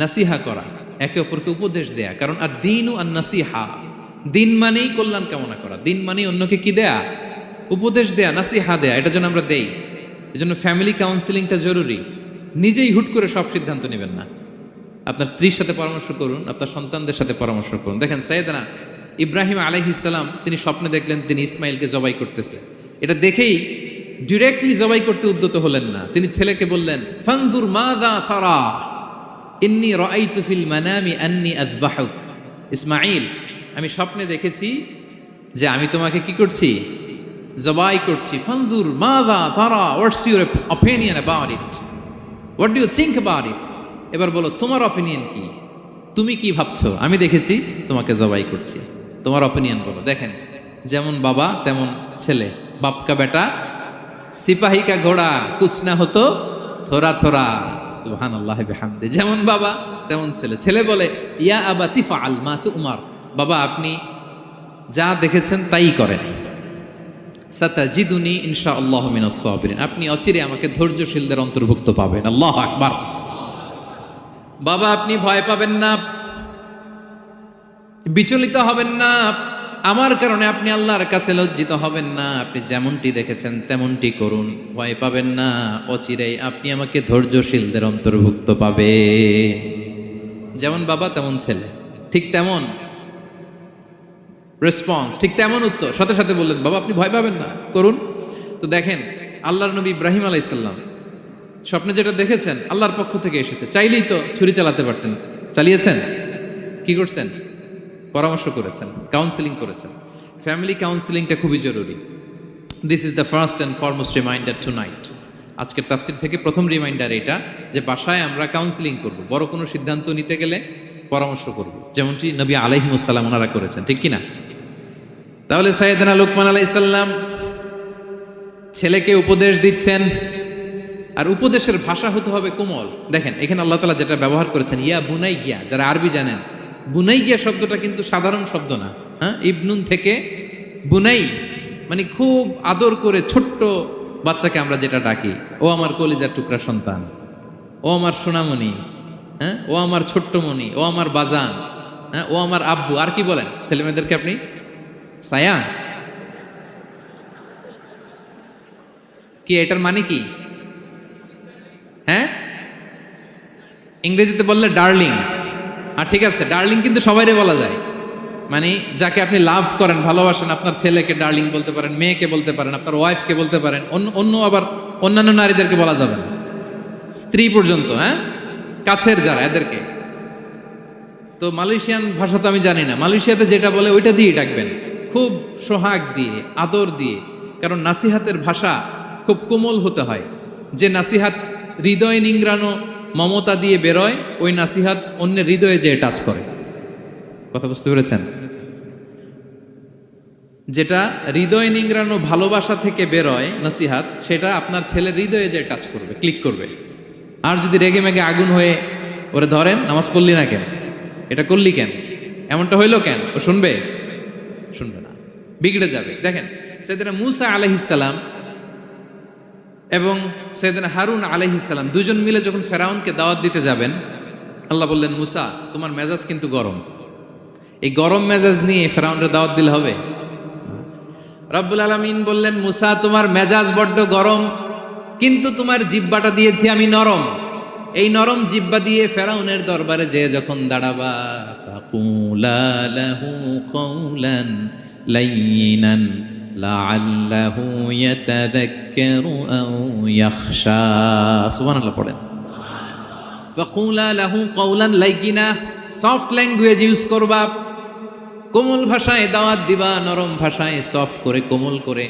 নাসিহা করা, একে অপরকে উপদেশ দেয়া। কারণ আর দ্বীনু আন নাসিহা, দিন মানেই কল্যাণ কামনা করা, দিন মানেই অন্যকে কি দেয়া? উপদেশ দেয়া, নাসিহা দেয়া। এটা যেন আমরা দেই। এজন্য ফ্যামিলি কাউন্সেলিংটা জরুরি। নিজেই হুট করে সব সিদ্ধান্ত নেবেন না। আপনার স্ত্রীর সাথে পরামর্শ করুন, আপনার সন্তানদের সাথে পরামর্শ করুন। দেখেন সাইয়েদনা ইব্রাহিম আলাইহিস সালাম, তিনি স্বপ্নে দেখলেন তিনি ইসমাইলকে জবাই করতেছে। এটা দেখেই ডিরেক্টলি জবাই করতে উদ্যত হলেন না, তিনি ছেলেকে বললেন, ফানজুর মাযা তারা ইন্নী রাআইতু ফিল মানামি আন্নী আযবাহুক। ইসমাইল, আমি স্বপ্নে দেখেছি যে আমি তোমাকে কি করছি? জবাই করছি। ফানজুর মাযা তারা, what's your opinion about it, what do you think about it. এবার বলো তোমার অপিনিয়ন কি, তুমি কি ভাবছো? আমি দেখেছি তোমাকে জবাই করছি, তোমার অপিনিয়ন বলো। দেখেন, যেমন বাবা তেমন ছেলে, বাপ কা বেটা সিপাহী কা ঘোড়া, কুছ না হতো থোড়া থোড়া। সুবহানাল্লাহি বিহামদি। যেমন বাবা তেমন ছেলে। ছেলে বলে, ইয়া আবাতি ফাআল মা তুমার, বাবা আপনি যা দেখেছেন তাই করেন। সাতাজিদুনি ইনশাআল্লাহু মিনাস সাবিরিন, আপনি অচিরে আমাকে ধৈর্যশীলদের অন্তর্ভুক্ত পাবেন। আল্লাহু আকবার। বাবা আপনি ভয় পাবেন না, বিচলিত হবেন না, আমার কারণে আপনি আল্লাহর কাছে লজ্জিত হবেন না। আপনি যেমনটি দেখেছেন তেমনটি করুন, ভয় পাবেন না, অচিরেই আপনি আমাকে ধৈর্যশীলদের অন্তর্ভুক্ত পাবে। যেমন বাবা তেমন ছেলে, ঠিক তেমন রেসপন্স, ঠিক তেমন উত্তর। সাথে সাথে বললেন, বাবা আপনি ভয় পাবেন না, করুন। তো দেখেন, আল্লাহর নবী ইব্রাহিম আলাইহিস সালাম স্বপ্নে যেটা দেখেছেন আল্লাহর পক্ষ থেকে এসেছে। চাইলেই তো ছুরি চালাতে পারতেন, চালিয়েছেন? কি করছেন? পরামর্শ করেছেন, কাউন্সেলিং করেছেন। ফ্যামিলি কাউন্সেলিংটা খুবই জরুরি। This is the first and foremost reminder tonight. আজকের তাফসির থেকে প্রথম রিমাইন্ডার এটা, যে বাসায় আমরা কাউন্সেলিং করব, বড় কোনো সিদ্ধান্ত নিতে গেলে পরামর্শ করব, যেমনটি নবী আলাইহিস সালাম ওনারা করেছেন। ঠিক কিনা? তাহলে সাইয়েদনা লোকমান আলাইহিস সালাম ছেলেকে উপদেশ দিচ্ছেন, আর উপদেশের ভাষা হতে হবে কোমল। দেখেন এখানে আল্লাহ তাআলা যেটা ব্যবহার করেছেন, ইয়া বুনাইয়া, যারা আরবি জানেন, বুনাইয়া শব্দটা কিন্তু সাধারণ শব্দ না। হ্যাঁ, ইবনুন থেকে বুনাই মানে খুব আদর করে ছোট্ট বাচ্চাকে আমরা যেটা ডাকি, ও আমার কলিজার টুকরা সন্তান, ও আমার সোনামণি, হ্যাঁ, ও আমার ছোট্টমণি, ও আমার বাজান, হ্যাঁ, ও আমার আব্বু। আর কি বলেন ছেলেমেয়েদেরকে আপনি? সায়া। কি এটার মানে কি? হ্যাঁ, ইংরেজিতে বললে ডার্লিং। আর ঠিক আছে, ডার্লিং কিন্তু সবাইরে বলা যায়, মানে যাকে আপনি লাভ করেন, ভালোবাসেন, আপনার ছেলেকে ডার্লিং বলতে পারেন, মেয়েকে বলতে পারেন, আপনার ওয়াইফকে বলতে পারেন, অন্য আবার অন্যান্য নারীদেরকে বলা যাবে না, স্ত্রী পর্যন্ত, হ্যাঁ, কাছের যারা এদেরকে। তো মালয়েশিয়ান ভাষা তো আমি জানি না, মালয়েশিয়াতে যেটা বলে ওইটা দিয়ে ডাকবেন, খুব সোহাগ দিয়ে, আদর দিয়ে, কারণ নাসিহাতের ভাষা খুব কোমল হতে হয়। যে নাসিহাত হৃদয় নিংড়ানো মমতা দিয়ে বেরোয়, ওই নাসিহাত অন্যের হৃদয়ে যে টাচ করে। কথা বুঝতে পেরেছেন? যেটা হৃদয় নিংড়ানো ভালোবাসা থেকে বেরোয় নাসিহাত, সেটা আপনার ছেলের হৃদয়ে যে টাচ করবে, ক্লিক করবে। আর যদি রেগে মেগে আগুন হয়ে ওরে ধরেন, নামাজ পড়লি না কেন, এটা করলি কেন, এমনটা হইলো কেন, ও শুনবে? শুনবে না, বিগড়ে যাবে। দেখেন সাইয়েদনা মূসা আলাইহিস সালাম এবং সাইয়েদনা হারুন আলাইহিস সালাম দুজন মিলে যখন ফেরাউনকে দাওয়াত দিতে যাবেন, আল্লাহ বললেন, মূসা তোমার মেজাজ কিন্তু গরম, এই গরম মেজাজ নিয়ে ফেরাউনের দাওয়াত দিলে হবে? রব্বুল আলামিন বললেন, মূসা তোমার মেজাজ বড্ড গরম, কিন্তু তোমার জিহ্বাটা দিয়েছি আমি নরম, এই নরম জিহ্বা দিয়ে ফেরাউনের দরবারে যে যখন দাঁড়াবা, ফাকুলা লাহু কাওলান লাইয়িনান লাআল্লাহু ইয়াতাযাক্কারু আও ইয়াখশা। সুবহানাল্লাহ পড়েন। ফাকুলা লাহু কাওলান লাইয়িনা, সফট ল্যাঙ্গুয়েজ ইউজ করবা, কোমল ভাষায় দাওয়াত দিবা, নরম ভাষায় সফট করে, কোমল করে,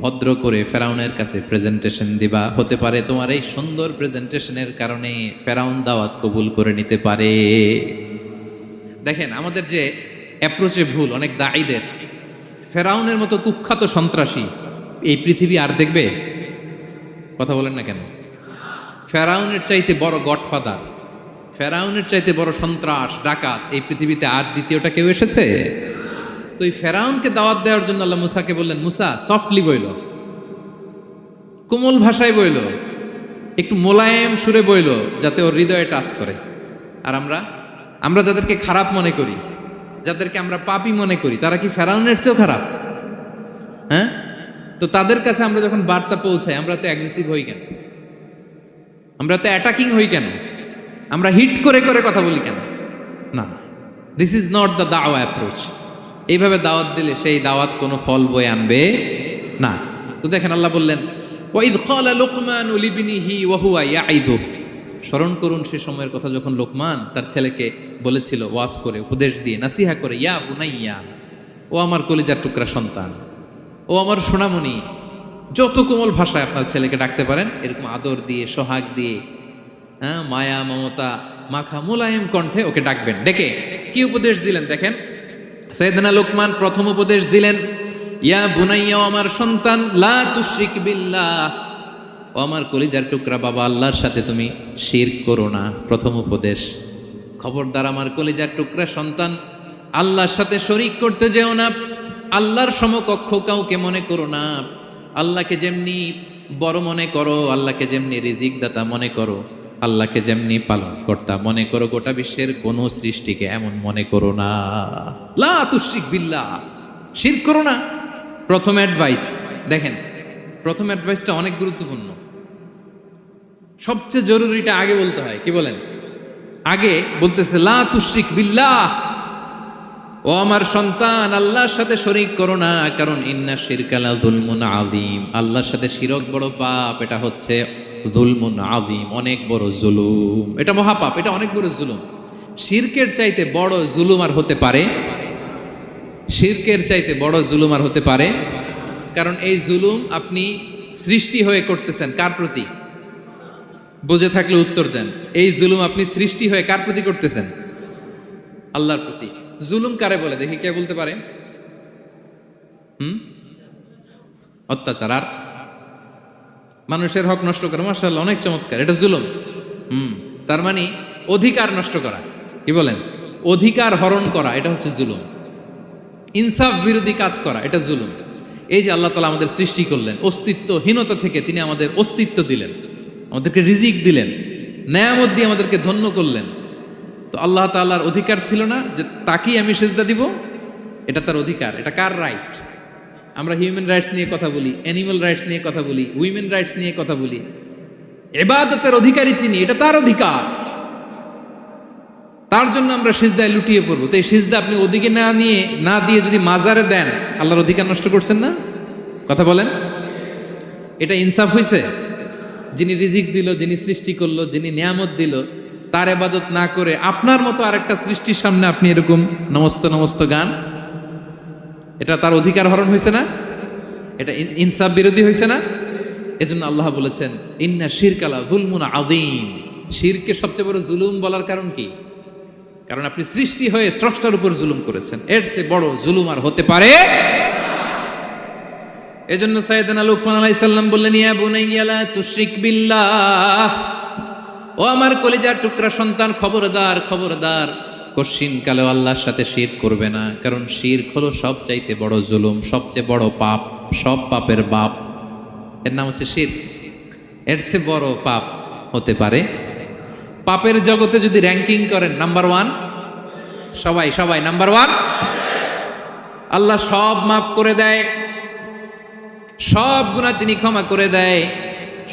ভদ্র করে ফেরাউনের কাছে প্রেজেন্টেশন দিবা। হতে পারে তোমার এই সুন্দর প্রেজেন্টেশনের কারণে ফেরাউন দাওয়াত কবুল করে নিতে পারে। দেখেন আমাদের যে অ্যাপ্রোচে ভুল অনেক দায়ীদের, ফেরাউনের মতো কুখ্যাত সন্ত্রাসী এই পৃথিবী আর দেখবে? কথা বলেন না কেন? ফেরাউনের চাইতে বড় গডফাদার, ফেরাউনের চাইতে বড় সন্ত্রাস ডাকাত এই পৃথিবীতে আর দ্বিতীয়টা কেউ এসেছে? তো এই ফেরাউনকে দাওয়াত দেওয়ার জন্য আল্লাহ মূসাকে বললেন, মূসা সফটলি বইল, কোমল ভাষায় বইল, একটু মোলায়েম সুরে বইল, যাতে ওর হৃদয়ে টাচ করে। আর আমরা যাদেরকে খারাপ মনে করি, যাদেরকে আমরা পাপী মনে করি, তারা কি ফেরাউনের চেয়েও খারাপ? হ্যাঁ, তো তাদের কাছে আমরা যখন বার্তা পৌঁছাই, আমরা তো অ্যাগ্রেসিভ হই কেন, আমরা তো অ্যাটাকিং হই কেন, আমরা হিট করে করে কথা বলি কেন? না, দিস ইজ নট দ্য দাওয়া অ্যাপ্রোচ। এইভাবে দাওয়াত দিলে সেই দাওয়াত কোনো ফল বয়ে আনবে না। তো দেখেন আল্লাহ বললেন, ওয়াইদ ক্বালা লুকমানু লিবনিহি ওয়া হুয়া ইয়াইদু, স্মরণ করুন সে সময়ের কথা যখন লোকমান তার ছেলেকে বলেছিল, ওয়াজ করে, উপদেশ দিয়ে, নাসিহা করে, ইয়া বুনাইয়া, ও আমার কলিজার টুকরা সন্তান, ও আমার সোনামণি। যত কোমল ভাষায় আপনার ছেলেকে ডাকতে পারেন, এরকম আদর দিয়ে, সোহাগ দিয়ে, হ্যাঁ, মায়া মমতা মাখা মোলায়েম কণ্ঠে ওকে ডাকবেন। ডেকে কি উপদেশ দিলেন দেখেন। সাইয়েদনা লোকমান প্রথম উপদেশ দিলেন, ইয়া বুনাইয়া, আমার সন্তান, লা তুশরিক বিল্লাহ, ও আমার কলিজার টুকরা বাবা, আল্লাহর সাথে তুমি শিরক করো না। প্রথম উপদেশ, খবরদার আমার কলিজার টুকরা সন্তান, আল্লাহর সাথে শরিক করতে যেও না, আল্লাহর সমকক্ষ কাউকে মনে করো না। আল্লাহকে যেমনি বড় মনে করো, আল্লাহকে যেমনি রিজিক দাতা মনে করো, আল্লাহকে যেমনি পালন কর্তা মনে করো, গোটা বিশ্বের কোন সৃষ্টিকে এমন মনে করো না। লা তুশরিক বিল্লাহ, শিরক করো না। প্রথম অ্যাডভাইস দেখেন, প্রথম অ্যাডভাইসটা অনেক গুরুত্বপূর্ণ। সবচেয়ে জরুরিটা আগে বলতে হয়। কি বলেন? আগে বলতেছে লা তুশরিক বিল্লাহ, ও আমার সন্তান, আল্লাহর সাথে শরীক করো না, কারণ ইন্না শিরকা লা যুলমুন আযীম, আল্লাহর সাথে শিরক বড় পাপ, এটা হচ্ছে যুলমুন আযীম, অনেক বড় জুলুম, এটা মহাপাপ, এটা অনেক বড় জুলুম। শিরকের চাইতে বড় জুলুম আর হতে পারে? শিরকের চাইতে বড় জুলুম আর হতে পারে? কারণ এই জুলুম আপনি সৃষ্টি হয়ে করতেছেন কার প্রতি? বুঝে থাকলে উত্তর দেন। এই জুলুম আপনি সৃষ্টি হয়ে কার প্রতি করতেছেন? আল্লাহর প্রতি। জুলুম কারে বলে দেখি, কে বলতে পারে? অত্যাচার আর মানুষের হক নষ্ট করা। মাশাআল্লাহ, অনেক চমৎকার, এটা জুলুম। তার মানে অধিকার নষ্ট করা। কি বলেন? অধিকার হরণ করা, এটা হচ্ছে জুলুম। ইনসাফ বিরোধী কাজ করা, এটা জুলুম। এই যে আল্লাহ তাআলা আমাদের সৃষ্টি করলেন, অস্তিত্বহীনতা থেকে তিনি আমাদের অস্তিত্ব দিলেন, আমাদেরকে রিজিক দিলেন, নেয়ামত দিয়ে আমাদেরকে ধন্য করলেন। তো আল্লাহ তাআলার অধিকার ছিল না যে তাকেই আমি সিজদা দিব? এটা তার অধিকার। এটা কার রাইট? আমরা হিউম্যান রাইটস নিয়ে কথা বলি, অ্যানিমাল রাইটস নিয়ে কথা বলি, উইমেন রাইটস নিয়ে কথা বলি। ইবাদতের অধিকারী তিনি, এটা তার অধিকার। তার জন্য আমরা সিজদায় লুটিয়ে পড়বো। তো এই সিজদা আপনি ওদিকে না দিয়ে যদি মাজারে দেন, আল্লাহর অধিকার নষ্ট করছেন না? কথা বলেন, এটা ইনসাফ হয়েছে? যিনি রিজিক দিল, যিনি সৃষ্টি করলো, যিনি নিয়ামত দিল, তার ইবাদত না করে আপনার মতো আরেকটা সৃষ্টির সামনে আপনি এরকম নমস্ত নমস্ত গান, এটা তার অধিকার হরণ হয়েছে না? এটা ইনসাফ বিরোধী হয়েছে না? এজন্য আল্লাহ বলেছেন ইন্না শিরকালা যুলমুন আযীম। শিরকে সবচেয়ে বড় জুলুম বলার কারণ কি? কারণ আপনি সৃষ্টি হয়ে স্রষ্টার উপর জুলুম করেছেন, এর চেয়ে বড় জুলুম আর হতে পারে। এজন্য সাইয়েদনা লুকমান আলাইহিস সালাম বললেন, ইয়া বুনাইয়া লা তুশরিক বিল্লাহ, ও আমার কলিজার টুকরা সন্তান, খবরদার খবরদার, কশিন কালেও আল্লাহর সাথে শিরক করবে না। কারণ শিরক হলো সবচাইতে বড় জুলুম, সবচেয়ে বড় পাপ, সব পাপের বাপ, এর নাম হচ্ছে শিরক। এর চেয়ে বড় পাপ হতে পারে? পাপের জগতে যদি র্যাঙ্কিং করেন, নাম্বার ওয়ান সবাই সবাই নাম্বার ওয়ান। আল্লাহ সব মাফ করে দেয়, সব গুনাহ তিনি ক্ষমা করে দেয়,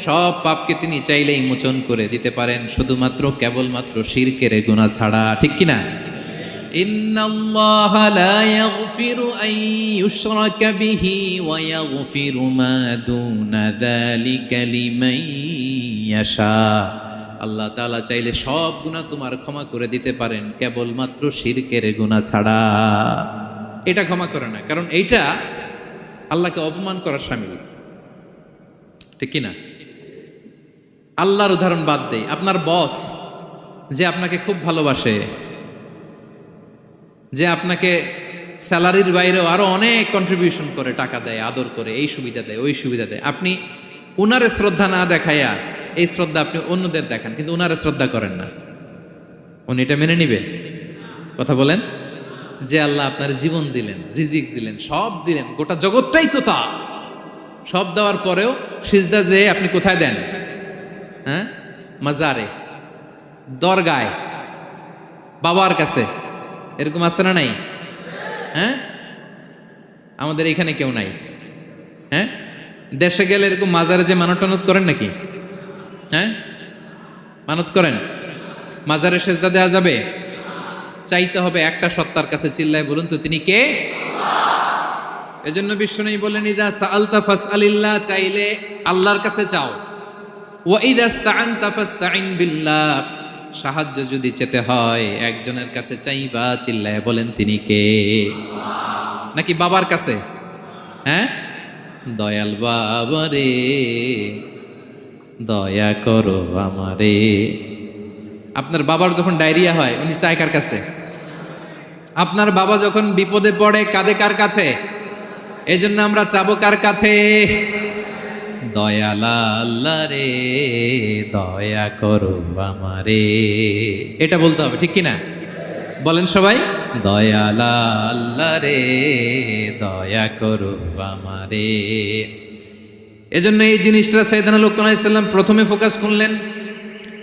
সব পাপকে তিনি চাইলেই মোচন করে দিতে পারেন, শুধুমাত্র কেবলমাত্র শিরকের গুনাহ ছাড়া। ঠিক কিনা? ইন্নাল্লাহা লা ইয়াগফিরু আন ইউশরাকা বিহি ওয়া ইয়াগফিরু মা দুনা যালিকা লিমান ইয়াশা। আল্লাহ তাআলা চাইলে সব গুনাহ তোমার ক্ষমা করে দিতে পারেন, কেবলমাত্র শিরকের গুনাহ ছাড়া। এটা ক্ষমা করে না, কারণ এইটা আল্লাহকে অপমান করার শামিল। ঠিক কিনা? আল্লাহর উদাহরণ বাদ দেই, আপনার বস যে আপনাকে খুব ভালোবাসে, যে আপনাকে স্যালারির বাইরেও আরো অনেক কন্ট্রিবিউশন করে, টাকা দেয়, আদর করে, এই সুবিধা দেয়, ওই সুবিধা দেয়, আপনি উনারে শ্রদ্ধা না দেখাইয়া এই শ্রদ্ধা আপনি অন্যদের দেখান, কিন্তু উনারে শ্রদ্ধা করেন না, উনি এটা মেনে নিবে? কথা বলেন। যে আল্লাহ আপনার জীবন দিলেন, রিজিক দিলেন, সব দিলেন, গোটা জগৎটাই তো তা, সব দেওয়ার পরেও সিজদা যে আপনি কোথায় দেন? হ্যাঁ, মাজারে, দরগায়, বাবার কাছে। এরকম আছে না নাই? হ্যাঁ, আমাদের এখানে কেউ নাই। হ্যাঁ, দেশে গেলে এরকম মাজারে যে মানত টানত করেন নাকি? হ্যাঁ, মানত করেন? মাজারে সেজদা দেওয়া যাবে? চাইতে হবে একটা সত্তার কাছে, চিল্লায় বলুন তো তিনি কে? এজন্য বিশ্বনবী বলেন, ইযা সাআলতা ফাসআলিল্লাহ, চাইলে আল্লাহর কাছে চাও। ওয়া ইযা ইসতাআনতা ফাসতাইন বিল্লাহ, সাহায্য যদি চেতে হয় একজনের কাছে চাইবা, চিল্লায় বলেন তিনি কে? নাকি বাবার কাছে? হ্যাঁ, দয়াল বাবা রে দয়া করো আমারে। আপনার বাবার যখন ডায়রিয়া হয় উনি চায় কার কাছে? আপনার বাবা যখন বিপদে পড়ে কাঁদে কার কাছে? এই জন্য আমরা চাবো কার কাছে? দয়াল আল্লাহ রে দয়া করো আমারে, এটা বলতে হবে। ঠিক কিনা? বলেন সবাই, দয়াল আল্লাহ রে দয়া করো আমারে। এজন্য এই জিনিসটা সাইয়েদনা লুকমান আলাইহিস সালাম প্রথমে ফোকাস করলেন,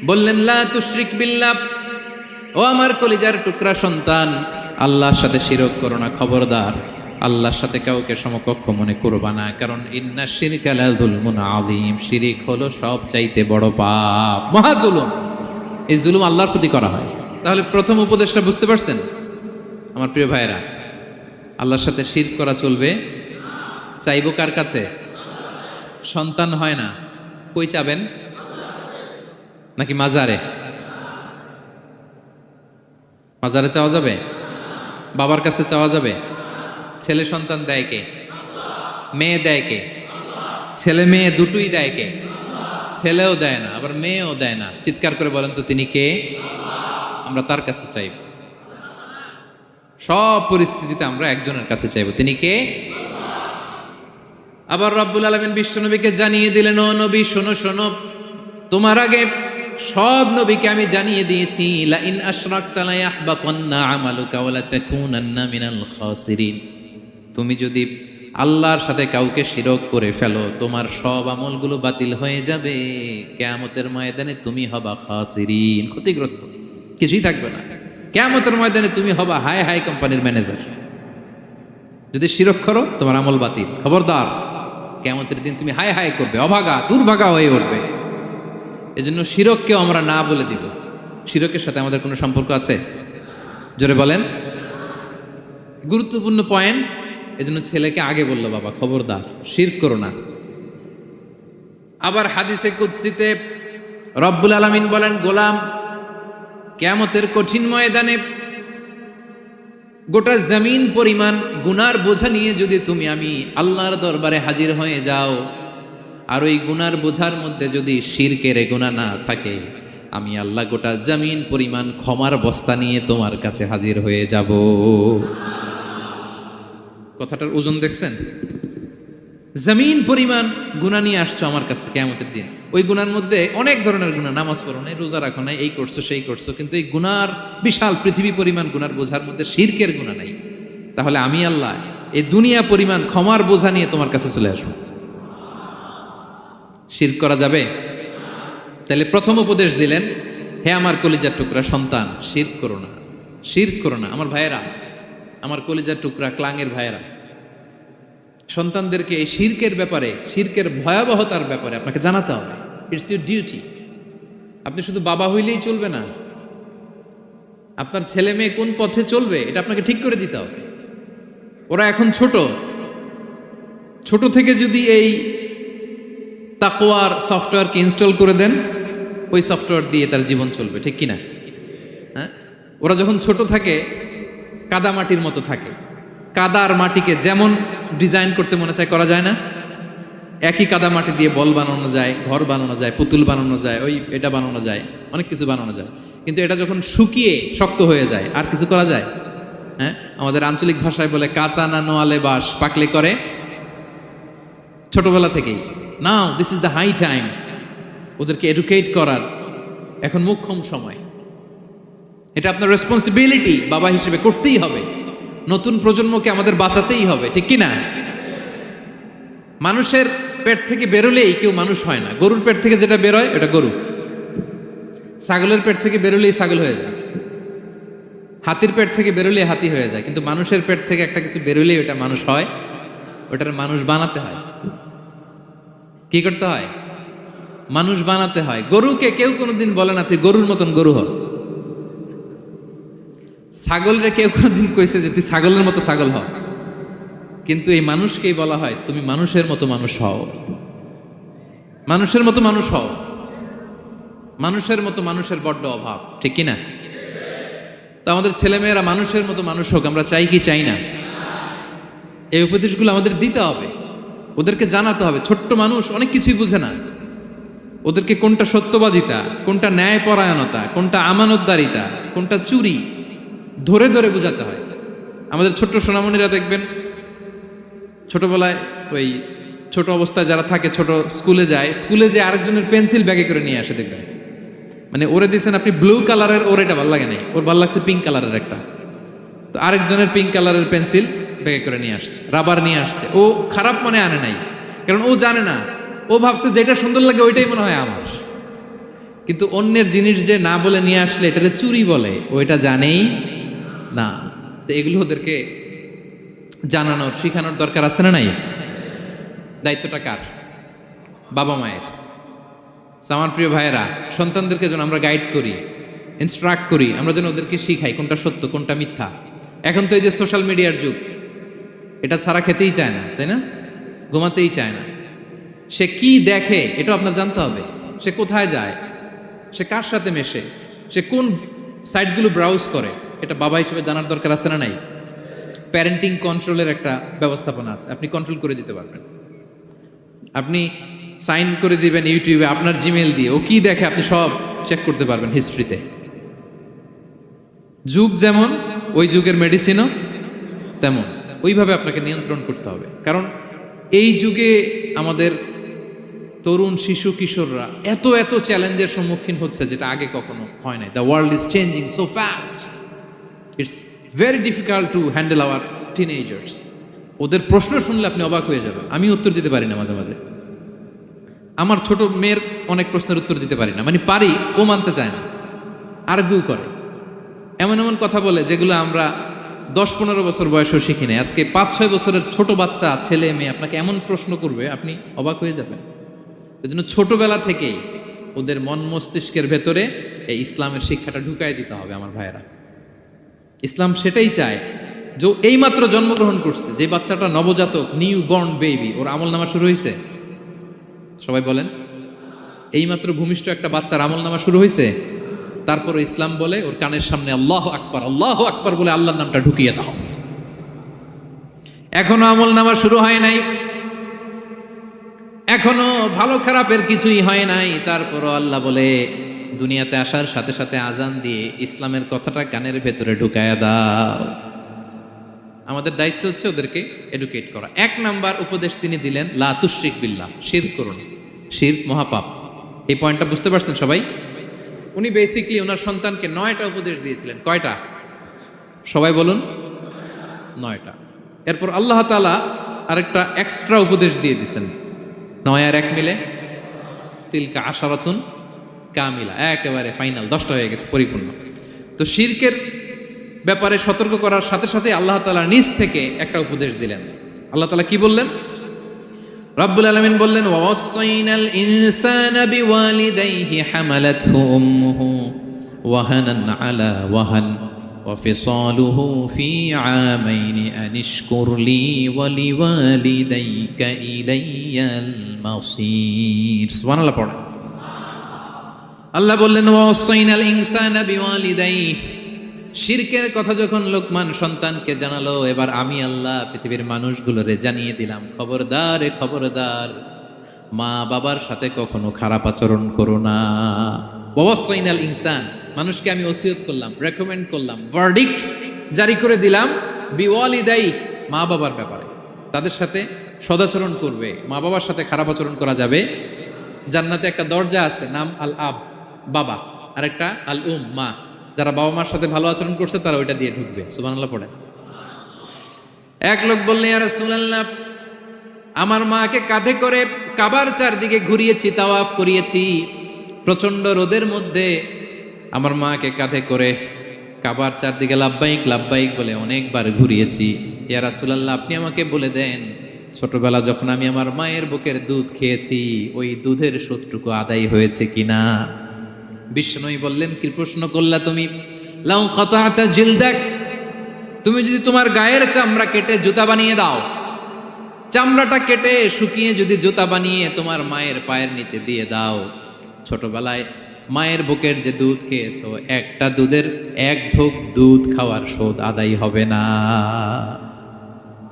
বললেন লা তুশরিক বিল্লাহ, ও আমার কলিজার টুকরা সন্তান, আল্লাহর সাথে শিরক করো না, খবরদার আল্লাহর সাথে কাউকে সমকক্ষ মনে করবা না। কারণ ইন্না শিরকা লা যুলমুন আযীম, শিরিক হলো সব চাইতে বড় পাপ, মহা জুলুম। এই জুলুম আল্লাহর প্রতি করা হয়। তাহলে প্রথম উপদেশটা বুঝতে পারছেন আমার প্রিয় ভাইরা? আল্লাহর সাথে শিরক করা চলবে। চাইবো কার কাছে? সন্তান হয় না, কই চাবেন? নাকি মাজারে? মাজারে চাওয়া যাবে? বাবার কাছে চাওয়া যাবে? ছেলে সন্তান দেয় কে? মেয়ে দেয় কে? ছেলে মেয়ে দুটোই দেয় কে? ছেলেও দেয় না, আবার মেয়েও দেয় না। চিৎকার করে বলেন তো তিনি কে? আমরা তার কাছে চাইব। সব পরিস্থিতিতে আমরা একজনের কাছে চাইব, তিনি কে? আবার রব্বুল আলামিন বিশ্বনবীকে জানিয়ে দিলেন, ও নবী শোনো শোনো, তোমার আগে সব নবীকে আমি জানিয়ে দিয়েছি, লা ইন আশরাকতা লা ইয়াহবাতান্না আমালুকা ওয়া লা তাকুনান্না মিনাল খাসিরিন। তুমি যদি আল্লাহর সাথে কাউকে শিরক করে ফেলো, তোমার সব আমলগুলো বাতিল হয়ে যাবে, কিয়ামতের ময়দানে তুমি হবা খাসিরিন, ক্ষতিগ্রস্ত, কিছুই থাকবে না। কিয়ামতের ময়দানে তুমি হবা হাই হাই কোম্পানির ম্যানেজার। যদি শিরক করো তোমার আমল বাতিল, খবরদার, কিয়ামতের দিন তুমি হাই হাই করবে, অভাগা দুর্ভাগা হয়ে উঠবে। এজন্য শিরককেও আমরা না বলে দিব। শিরকের সাথে আমাদের কোনো সম্পর্ক আছে? জোরে বলেন। গুরুত্বপূর্ণ পয়েন্ট, এজন্য ছেলেকে আগে বলল, বাবা খবরদার শিরক করো না। আবার হাদিসে কুদসিতে রব্বুল আলামিন বলেন, গোলাম কিয়ামতের কঠিন ময়দানে গোটা জমিন পরিমাণ গুনার বোঝা নিয়ে যদি তুমি আমি আল্লাহর দরবারে হাজির হয়ে যাও, আর ওই গুনার বোঝার মধ্যে যদি শিরকের গুনাহ না থাকে, আমি আল্লাহ গোটা জমিন পরিমাণ ক্ষমার বস্তা নিয়ে তোমার কাছে হাজির হয়ে যাব। কথাটার ওজন দেখছেন? জমিন পরিমাণ গুনাহ নিয়ে আসছো আমার কাছে কিয়ামতের দিন। ওই গুনার মধ্যে অনেক ধরনের গুনাহ, নামাজ পড়ো নাই, রোজা রাখো নাই, এই করছো সেই করছো, কিন্তু এই গুনার বিশাল পৃথিবী পরিমাণ গুনার বোঝার মধ্যে শিরকের গুনাহ নাই। তাহলে আমি আল্লাহ এই দুনিয়া পরিমাণ ক্ষমার বোঝা নিয়ে তোমার কাছে চলে আসবো। শিরক করা যাবে? তাহলে প্রথম উপদেশ দিলেন, হে আমার কলিজার টুকরা সন্তান, শিরক করো না, শিরক করো না। আমার ভাইয়েরা, আমার কলিজার টুকরা ক্লাঙের ভাইয়েরা, সন্তানদেরকে এই শিরকের ব্যাপারে, শিরকের ভয়াবহতার ব্যাপারে আপনাকে জানাতে হবে। It's your duty. আপনি শুধু বাবা হইলেই চলবে না, আপনার ছেলে মেয়ে কোন পথে চলবে এটা আপনাকে ঠিক করে দিতে হবে। ওরা এখন ছোট, ছোট থেকে যদি এই তাকওয়ার সফটওয়্যারকে ইনস্টল করে দেন, ওই সফটওয়্যার দিয়ে তার জীবন চলবে, ঠিক কিনা? হ্যাঁ, ওরা যখন ছোট থাকে কাদা মাটির মতো থাকে, কাদার মাটিকে যেমন ডিজাইন করতে মনে চায় করা যায় না? একই কাদা মাটি দিয়ে বল বানানো যায়, ঘর বানানো যায়, পুতুল বানানো যায়, ওই এটা বানানো যায়, অনেক কিছু বানানো যায়। কিন্তু এটা যখন শুকিয়ে শক্ত হয়ে যায়, আর কিছু করা যায়? হ্যাঁ, আমাদের আঞ্চলিক ভাষায় বলে কাঁচা না নোয়ালে বাস, পাকলে করে। ছোটবেলা থেকেই now this is the high time ওদেরকে এডুকেট করার, এখন মোক্ষম সময়। এটা আপনার রেসপন্সিবিলিটি, বাবা হিসেবে করতেই হবে। নতুন প্রজন্মকে আমাদের বাঁচাতেই হবে, ঠিক কি না? মানুষের পেট থেকে বেরোলেই কেউ মানুষ হয় না। গরুর পেট থেকে যেটা বেরোয় এটা গরু, ছাগলের পেট থেকে বেরোলেই ছাগল হয়ে যায়, হাতির পেট থেকে বেরোলেই হাতি হয়ে যায়। কিন্তু মানুষের পেট থেকে একটা কিছু বেরোলেই ওটা মানুষ হয়, ওটার মানুষ বানাতে হয়। কি করতে হয়? মানুষ বানাতে হয়। গরুকে কেউ কোনোদিন বলে না তুই গরুর মতন গরু হ। ছাগলরে কেউ কোনোদিন কইছে যে তুই ছাগলের মতো ছাগল হ। কিন্তু এই মানুষকেই বলা হয় তুমি মানুষের মতো মানুষ হও, মানুষের মতো মানুষ হও। মানুষের মতো মানুষের বড্ড অভাব, ঠিক কি না? তো আমাদের ছেলেমেয়েরা মানুষের মতো মানুষ হোক, আমরা চাই কি চাই না? এই উপদেশগুলো আমাদের দিতে হবে, ওদেরকে জানাতে হবে। ছোট্ট মানুষ অনেক কিছুই বুঝে না, ওদেরকে কোনটা সত্যবাদিতা, কোনটা ন্যায়পরায়ণতা, কোনটা আমানতদারিতা, কোনটা চুরি ধরে ধরে বোঝাতে হয়। আমাদের ছোট্ট সোনামণিরা দেখবেন ছোটবেলায় ওই ছোট অবস্থায় যারা থাকে, ছোট স্কুলে যায়, স্কুলে যে আরেকজনের পেন্সিল ব্যাগে করে নিয়ে আসে দেখবেন। মানে ওরে দিচ্ছেন আপনি ব্লু কালারের, ওর এটা ভালো লাগে নাই, ওর ভালো লাগছে পিঙ্ক কালারের একটা, তো আরেকজনের পিঙ্ক কালারের পেন্সিল ব্যাগে করে নিয়ে আসছে, রাবার নিয়ে আসছে। ও খারাপ মনে আনে নাই, কারণ ও জানে না, ও ভাবছে যেটা সুন্দর লাগে ওইটাই মনে হয় আমার। কিন্তু অন্যের জিনিস যে না বলে নিয়ে আসলে এটাকে চুরি বলে, ও এটা জানেই না। তো এগুলো ওদেরকে জানানোর, শিখানোর দরকার আছে না নাই? দায়িত্বটা কার? বাবা মায়ের। আমার প্রিয় ভাইয়েরা, সন্তানদেরকে যেন আমরা গাইড করি, ইনস্ট্রাক্ট করি, আমরা যেন ওদেরকে শিখাই কোনটা সত্য কোনটা মিথ্যা। এখন তো এই যে সোশ্যাল মিডিয়ার যুগ, এটা ছাড়া খেতেই চায় না, তাই না? ঘুমাতেই চায় না। সে কি দেখে এটা আপনার জানতে হবে। সে কোথায় যায়, সে কার সাথে মেশে, সে কোন সাইটগুলো ব্রাউজ করে, এটা বাবা হিসেবে জানার দরকার আছে না নাই? প্যারেন্টিং কন্ট্রোলের একটা ব্যবস্থাপনা আছে, আপনি কন্ট্রোল করে দিতে পারবেন। আপনি সাইন করে দিবেন ইউটিউবে আপনার জিমেল দিয়ে, ও কি দেখে আপনি সব চেক করতে পারবেন হিস্ট্রিতে। যুগ যেমন, ওই যুগের মেডিসিনও তেমন, ওইভাবে আপনাকে নিয়ন্ত্রণ করতে হবে। কারণ এই যুগে আমাদের তরুণ শিশু কিশোররা এত এত চ্যালেঞ্জের সম্মুখীন হচ্ছে যেটা আগে কখনো হয় নাই। The world is changing so fast, it's very difficult to handle our teenagers. ওদের প্রশ্ন শুনলে আপনি অবাক হয়ে যাবেন। আমি উত্তর দিতে পারি না মাঝে মাঝে, আমার ছোট মেয়ের অনেক প্রশ্নের উত্তর দিতে পারি না, মানে পারি, ও মানতে চায় না, আর্গুও করে, এমন এমন কথা বলে যেগুলো আমরা 10-15 বছর বয়সেও শিখি নাই। আজকে 5-6 বছরের ছোট বাচ্চা, ছেলে মেয়ে আপনাকে এমন প্রশ্ন করবে আপনি অবাক হয়ে যাবেন। এই জন্য ছোটবেলা থেকেই ওদের মন মস্তিষ্কের ভেতরে এই ইসলামের শিক্ষাটা ঢুকাই দিতে হবে আমার ভাইয়েরা। ইসলাম সেটাই চায় যে এইমাত্র জন্মগ্রহণ করছে যে বাচ্চাটা নবজাতক, নিউ বর্ন বেবি, ওর আমল নামা শুরু হয়েছে? সবাই বলেন, এইমাত্র ভূমিষ্ঠ একটা বাচ্চার আমল নামা শুরু হয়েছে? তারপর ইসলাম বলে ওর কানের সামনে আল্লাহু আকবার বলে আল্লাহর নামটা ঢুকিয়ে দাও। এখনো আমল নামা শুরু হয় নাই, এখনো ভালো খারাপের কিছুই হয় নাই, তারপরও আল্লাহ বলে দুনিয়াতে আসার সাথে সাথে আজান দিয়ে ইসলামের কথাটা কানের ভেতরে ঢুকায়া দাও। আমাদের দায়িত্ব হচ্ছে ওদেরকে এডুকেট করা। 1 নাম্বার উপদেশ তিনি দিলেন, লা তুশরিক বিল্লাহ, শিরক করো না, শিরক মহাপাপ। এই পয়েন্টটা বুঝতে পারছেন সবাই? উনি বেসিকলি ওনার সন্তানকে 9টা উপদেশ দিয়েছিলেন। কয়টা? সবাই বলুন, 9টা। এরপর আল্লাহ তাআলা আরেকটা এক্সট্রা উপদেশ দিয়ে দিয়েছেন, 9 আর 1 মিলে তিলকা আশারাতুন কামিলা, একেবারে ফাইনাল, 10টা হয়ে গেছে, পরিপূর্ণ। তো শিরকের ব্যাপারে সতর্ক করার সাথে সাথে আল্লাহ তাআলা নিজ থেকে একটা উপদেশ দিলেন। আল্লাহ তাআলা কি বললেন? রব্বুল আলামিন বললেন, ওয়াসাইনাল ইনসানা বিওয়ালিদাইহি হামালাতহু উম্মুহু ওয়াহানান আলা ওয়াহান ওয়া ফিসালুহু ফি আমাইনি আনিশকুর লি ওয়া লিওয়ালিদাইকা ইলাইয়াল মাসির। সুবহানাল্লাহ পড়ে। আল্লাহ বললেন, ওয়াসাইনাল ইনসানা বিওয়ালিদাইহি, শিরকের কথা যখন লোকমান সন্তানকে জানালো, এবার আমি আল্লাহ পৃথিবীর মানুষগুলোরে জানিয়ে দিলাম, খবরদার খবরদার, মা বাবার সাথে কখনো খারাপ আচরণ করো না। ওয়াসাইনাল ইনসান, মানুষকে আমি ওসিয়ত করলাম, রেকমেন্ড করলাম, ভার্ডিক্ট জারি করে দিলাম, বিওয়ালিদাই, মা বাবার ব্যাপারে তাদের সাথে সদাচরণ করবে, মা বাবার সাথে খারাপ আচরণ করা যাবে। জান্নাতে একটা দরজা আছে, নাম আল আব, বাবা, আর একটা আল উম, মা। যারা বাবা মার সাথে ভালো আচরণ করছে তারা ওইটা দিয়ে ঢুকবে। সুবহানাল্লাহ পড়েন। এক লোক বললেন, ইয়া রাসূলুল্লাহ, আমার মাকে কাঁধে করে কাবার চারদিকে ঘুরিয়েছি, তাওয়াফ করিয়েছি, প্রচন্ড রোদের মধ্যে আমার মাকে কাঁধে করে কাবার চারদিকে লাব্বাইক লাব্বাইক বলে অনেকবার ঘুরিয়েছি। ইয়া রাসূলুল্লাহ, আপনি আমাকে বলে দেন, ছোটবেলা যখন আমি আমার মায়ের বুকের দুধ খেয়েছি, ওই দুধের সুদটুকু আদায় হয়েছে কিনা? বিষ্ণুই বললেন, কি প্রশ্ন করলা তুমি? লাউ কাতাতা জিলদাক, তুমি যদি তোমার গায়ের চামড়া কেটে জুতা বানিয়ে দাও, চামড়াটা কেটে শুকিয়ে যদি জুতা বানিয়ে তোমার মায়ের পায়ের নিচে দিয়ে দাও, ছোটবেলায় মায়ের বুকের যে দুধ খেয়েছো, একটা দুধের 1 ঢোক দুধ খাওয়ার শোধ আদায় হবে না।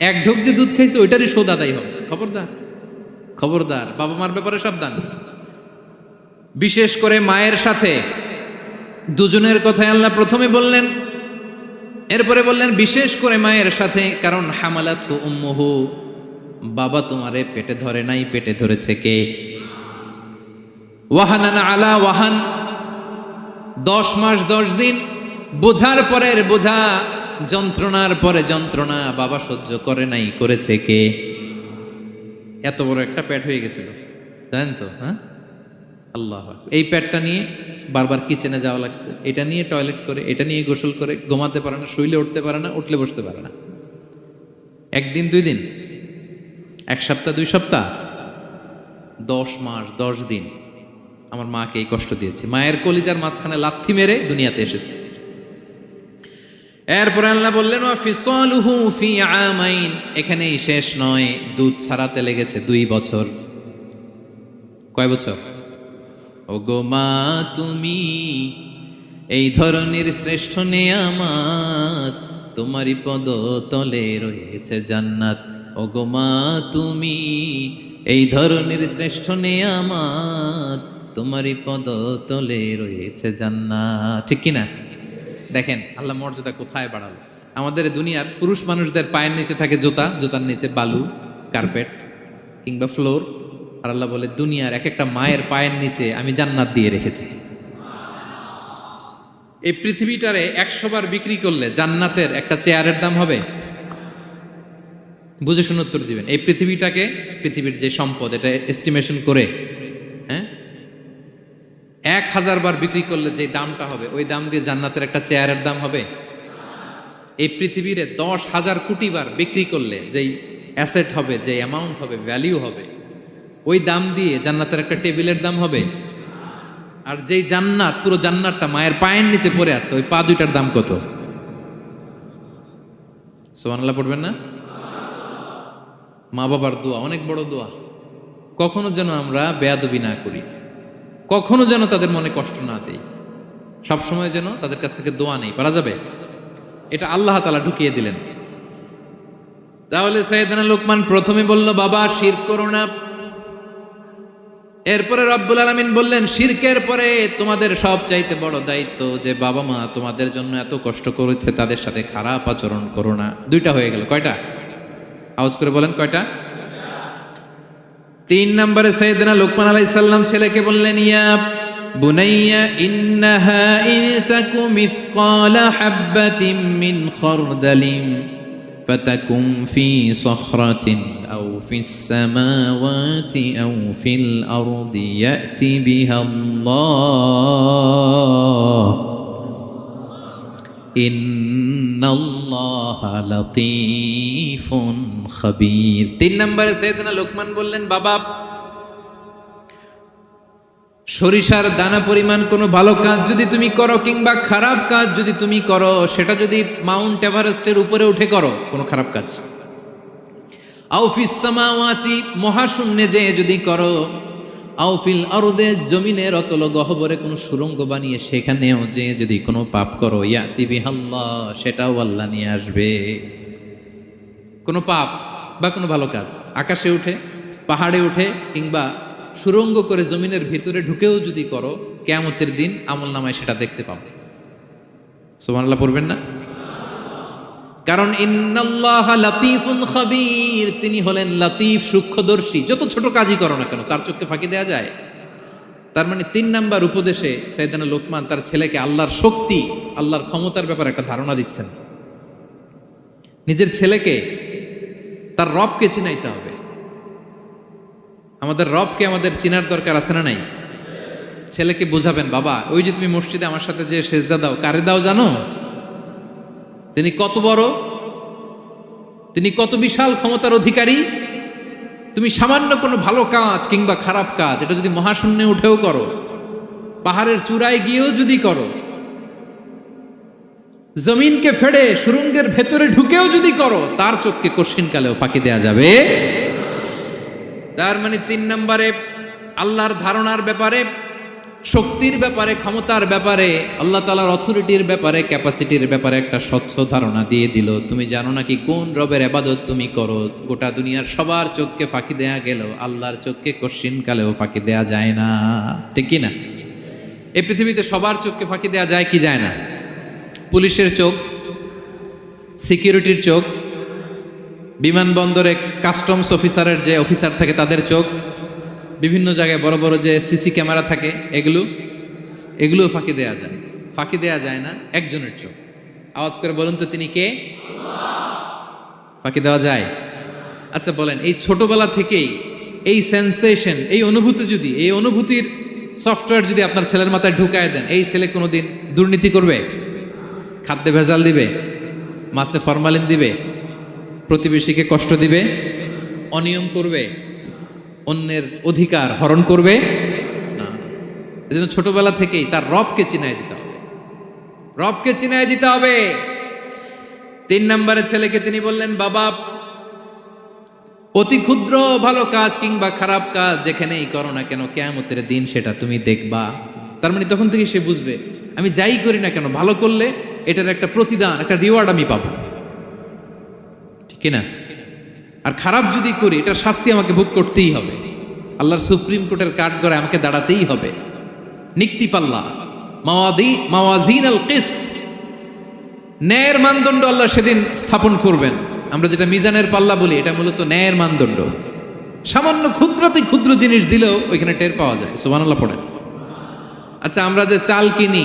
1 ঢোক যে দুধ খাইছো ওইটারই শোধ আদায় হবে। খবরদার খবরদার, বাবা মার ব্যাপারে সাবধান। বিশেষ করে মায়ের সাথে, দুজনের কথাই আল্লাহ প্রথমে বললেন, এরপরে বললেন বিশেষ করে মায়ের সাথে, কারণ হামালাতহু উম্মুহু, বাবা তোমারে পেটে ধরে নাই, পেটে ধরেছে কে? ওয়াহানান আলা ওয়াহান, 10 মাস 10 দিন বোঝার পরের বোঝা, যন্ত্রণার পরে যন্ত্রণা বাবা সহ্য করে নাই, করেছে কে? এত বড় একটা পেট হয়ে গেছিল, জানেন তো? হ্যাঁ, আল্লাহ। এই পেটটা নিয়ে বারবার কিচেনে যাওয়া লাগছে, এটা নিয়ে টয়লেট করে, এটা নিয়ে গোসল করে, ঘুমাতে পারে না, শুইলে উঠতে পারে না, উঠলে বসতে পারে না। 1 দিন 2 দিন, 1 সপ্তাহ 2 সপ্তাহ, 10 মাস 10 দিন আমার মাকে এই কষ্ট দিয়েছি। মায়ের কলিজার মাঝখানে লাথি মেরে দুনিয়াতে এসেছে। এরপরে আল্লাহ বললেন, ওয়া ফিসালুহু ফি আমাইন, এখানেই শেষ নয়, দুধ ছাড়াতে লেগেছে 2 বছর। কয় বছর? ওগো মা, তুমি এই ধরনের শ্রেষ্ঠ নেয়ামত, তোমারই পদ তলে রয়েছে জান্নাত। ওগো মা, তুমি এই ধরনের শ্রেষ্ঠ নেয়ামত, তোমারই পদ তলে রয়েছে জান্নাত। ঠিক কিনা? দেখেন আল্লাহ মর্যাদা কোথায় বাড়ালো। আমাদের দুনিয়ার পুরুষ মানুষদের পায়ের নিচে থাকে জুতা, জুতার নিচে বালু, কার্পেট কিংবা ফ্লোর। আর আল্লাহ বলে, দুনিয়ার এক একটা মায়ের পায়ের নিচে আমি জান্নাত দিয়ে রেখেছি। এই পৃথিবীটারে 100 বার বিক্রি করলে জান্নাতের একটা চেয়ারের দাম হবে? বুঝে শুনে উত্তর দিবেন। এই পৃথিবীটাকে, পৃথিবীর যে সম্পদ, এটা এস্টিমেশন করে, হ্যাঁ, 1000 বার বিক্রি করলে যে দামটা হবে, ওই দাম দিয়ে জান্নাতের একটা চেয়ারের দাম হবে? এই পৃথিবীরে 10,000 কোটি বার বিক্রি করলে যেই অ্যাসেট হবে, যে অ্যামাউন্ট হবে, ভ্যালিউ হবে, ওই দাম দিয়ে জান্নাতের একটা টেবিলের দাম হবে? আর যেই জান্নাত, পুরো জান্নাতটা মায়ের পায়ের নিচে পড়ে আছে, ওই পা দুইটার দাম কত? সুবহানাল্লাহ পড়বেন না? মা বাবার দোয়া অনেক বড় দোয়া। কখনো যেন আমরা বেয়াদবি না করি, কখনো যেন তাদের মনে কষ্ট না দেই, সবসময় যেন তাদের কাছ থেকে দোয়া নেই। পারা যাবে? এটা আল্লাহ তাআলা ঢুকিয়ে দিলেন। তাহলে সাইয়েদনা লোকমান প্রথমে বলল, বাবা শিরক করো না। এরপরে রব্বুল আলামিন বললেন, শিরকের পরে তোমাদের সবচাইতে বড় দায়িত্ব যে বাবা মা তোমাদের জন্য এত কষ্ট করেছে, তাদের সাথে খারাপ আচরণ করো না। দুইটা হয়ে গেল। কয়টা? আওয়াজ করে বলেন কয়টা? 3 নম্বরে সাইয়েদনা লোকমান আলাইহিস সালাম ছেলেকে বললেন, ইয়া বুনাইয়া ইন্নাহা ইন তাকু মিসকালা হাববাতিন মিন খারদালিন ফাতাকুম ফি সখরাতিন আও ফিস সামাওয়াতি আও ফিল আরদি ইয়াতি বিহাল্লাহ ইন্নাল্লাহা লাতীফুন খাবীর। 3 নম্বরে সাইয়েদনা লোকমান বললেন, বাবা সরিষার দানা পরিমাণ কোনো ভালো কাজ যদি তুমি করো কিংবা খারাপ কাজ যদি তুমি করো, সেটা যদি মাউন্ট এভারেস্টের উপরে উঠে করো কোনো খারাপ কাজ, আও ফিস সামাওয়াতি মহাশূন্যে যে যদি করো, আও ফিল আরদে জমিনের অতল গহ্বরে কোনো সুড়ঙ্গ বানিয়ে সেখানেও যে যদি কোনো পাপ করো, ইয়াতি বিহাল্লাহ সেটাও আল্লাহ নিয়ে আসবে। কোনো পাপ বা কোনো ভালো কাজ আকাশে উঠে, পাহাড়ে উঠে কিংবা সুড়ঙ্গ করে জমিনের ভিতরে ঢুকেও যদি করো, কিয়ামতের দিন আমলনামায় সেটা দেখতে পাবে। সুবহানাল্লাহ পড়বেন না? কারণ ইন্নাল্লাহা লাতীফুন খাবীর, তিনি হলেন লাতীফ সূক্ষ্মদর্শী। যত ছোট কাজই করো না কেন তার চোখে ফাঁকি দেয়া যায়। তার মানে 3 নাম্বার উপদেশে সাইয়েদনা লোকমান তার ছেলেকে আল্লাহর শক্তি, আল্লাহর ক্ষমতার ব্যাপারে একটা ধারণা দিচ্ছেন। নিজের ছেলেকে তার রবকে চিনাইতে হবে। আমাদের রবকে আমাদের চিনার দরকার আছে না নাই? ছেলেকে বোঝাবেন, বাবা ওই যে তুমি মসজিদে আমার সাথে যে সেজদা দাও, কারে দাও জানো? তিনি কত বড়, তিনি কত বিশাল ক্ষমতার অধিকারী। তুমি সামান্য কোনো ভালো কাজ কিংবা খারাপ কাজ এটা যদি মহাশূন্যে উঠেও করো, পাহাড়ের চূড়ায় গিয়েও যদি করো, জমিনকে ফেড়ে সুড়ঙ্গের ভেতরে ঢুকেও যদি করো, তার চোখকে কঠিনকালেও ফাঁকি দেয়া যাবে। তার মানে 3 নম্বরে আল্লাহর ধারণার ব্যাপারে, শক্তির ব্যাপারে, ক্ষমতার ব্যাপারে, আল্লাহ তাআলার অথরিটির ব্যাপারে, ক্যাপাসিটির ব্যাপারে একটা স্বচ্ছ ধারণা দিয়ে দিল। তুমি জানো নাকি কোন রবের ইবাদত তুমি করো? গোটা দুনিয়ার সবার চোখকে ফাঁকি দেয়া গেল, আল্লাহর চোখকে কঠিনকালেও ফাঁকি দেয়া যায় না। ঠিক কি না? এই পৃথিবীতে সবার চোখকে ফাঁকি দেয়া যায় কি যায় না? পুলিশের চোখ, সিকিউরিটির চোখ, বিমানবন্দরে কাস্টমস অফিসারের যে অফিসার থাকে তাদের চোখ, বিভিন্ন জায়গায় বড় বড় যে সিসি ক্যামেরা থাকে, এগুলো ফাঁকি দেয়া যায়। ফাঁকি দেয়া যায় না একজনের চোখ। আওয়াজ করে বলুন তো তিনি কে? ফাঁকি দেওয়া যায়? আচ্ছা বলেন, এই ছোটবেলা থেকেই এই সেন্সেশন, এই অনুভূতি যদি, এই অনুভূতির সফটওয়্যার যদি আপনার ছেলের মাথায় ঢুকায় দেন, এই ছেলে কোনোদিন দুর্নীতি করবে? খাদ্যে ভেজাল দিবে? মাছে ফরমালিন দিবে? প্রতিবেশীকে কষ্ট দিবে? অনিয়ম করবে? অন্যের অধিকার হরণ করবে না। এজন্য ছোটবেলা থেকেই তার রবকে চিনায় দিতে হবে, রবকে চিনায় দিতে হবে। 3 নম্বরে ছেলেকে তিনি বললেন, বাবা অতি ক্ষুদ্র ভালো কাজ কিংবা খারাপ কাজ যেখানেই করো না কেন, কিয়ামতের দিন সেটা তুমি দেখবা। তার মানে তখন থেকে সে বুঝবে, আমি যাই করি না কেন ভালো করলে এটার একটা প্রতিদান, একটা রিওয়ার্ড আমি পাবো। ঠিক না? আর খারাপ যদি করি এটার শাস্তি আমাকে ভোগ করতেই হবে। আল্লাহর সুপ্রিম কোর্টের কাঠগড়ায় আমাকে দাঁড়াতেই হবে। নিক্তিপাল্লা, মাওয়াজিন আল কিসত, ন্যায়ের মানদণ্ড আল্লাহ সেদিন স্থাপন করবেন। আমরা যেটা মিজানের পাল্লা বলি, এটা মূলত ন্যায়ের মানদণ্ড। সামান্য ক্ষুদ্রাতি ক্ষুদ্র জিনিস দিলেও ওইখানে টের পাওয়া যায়। সুবহানাল্লাহ পড়েন। আচ্ছা আমরা যে চাল কিনি,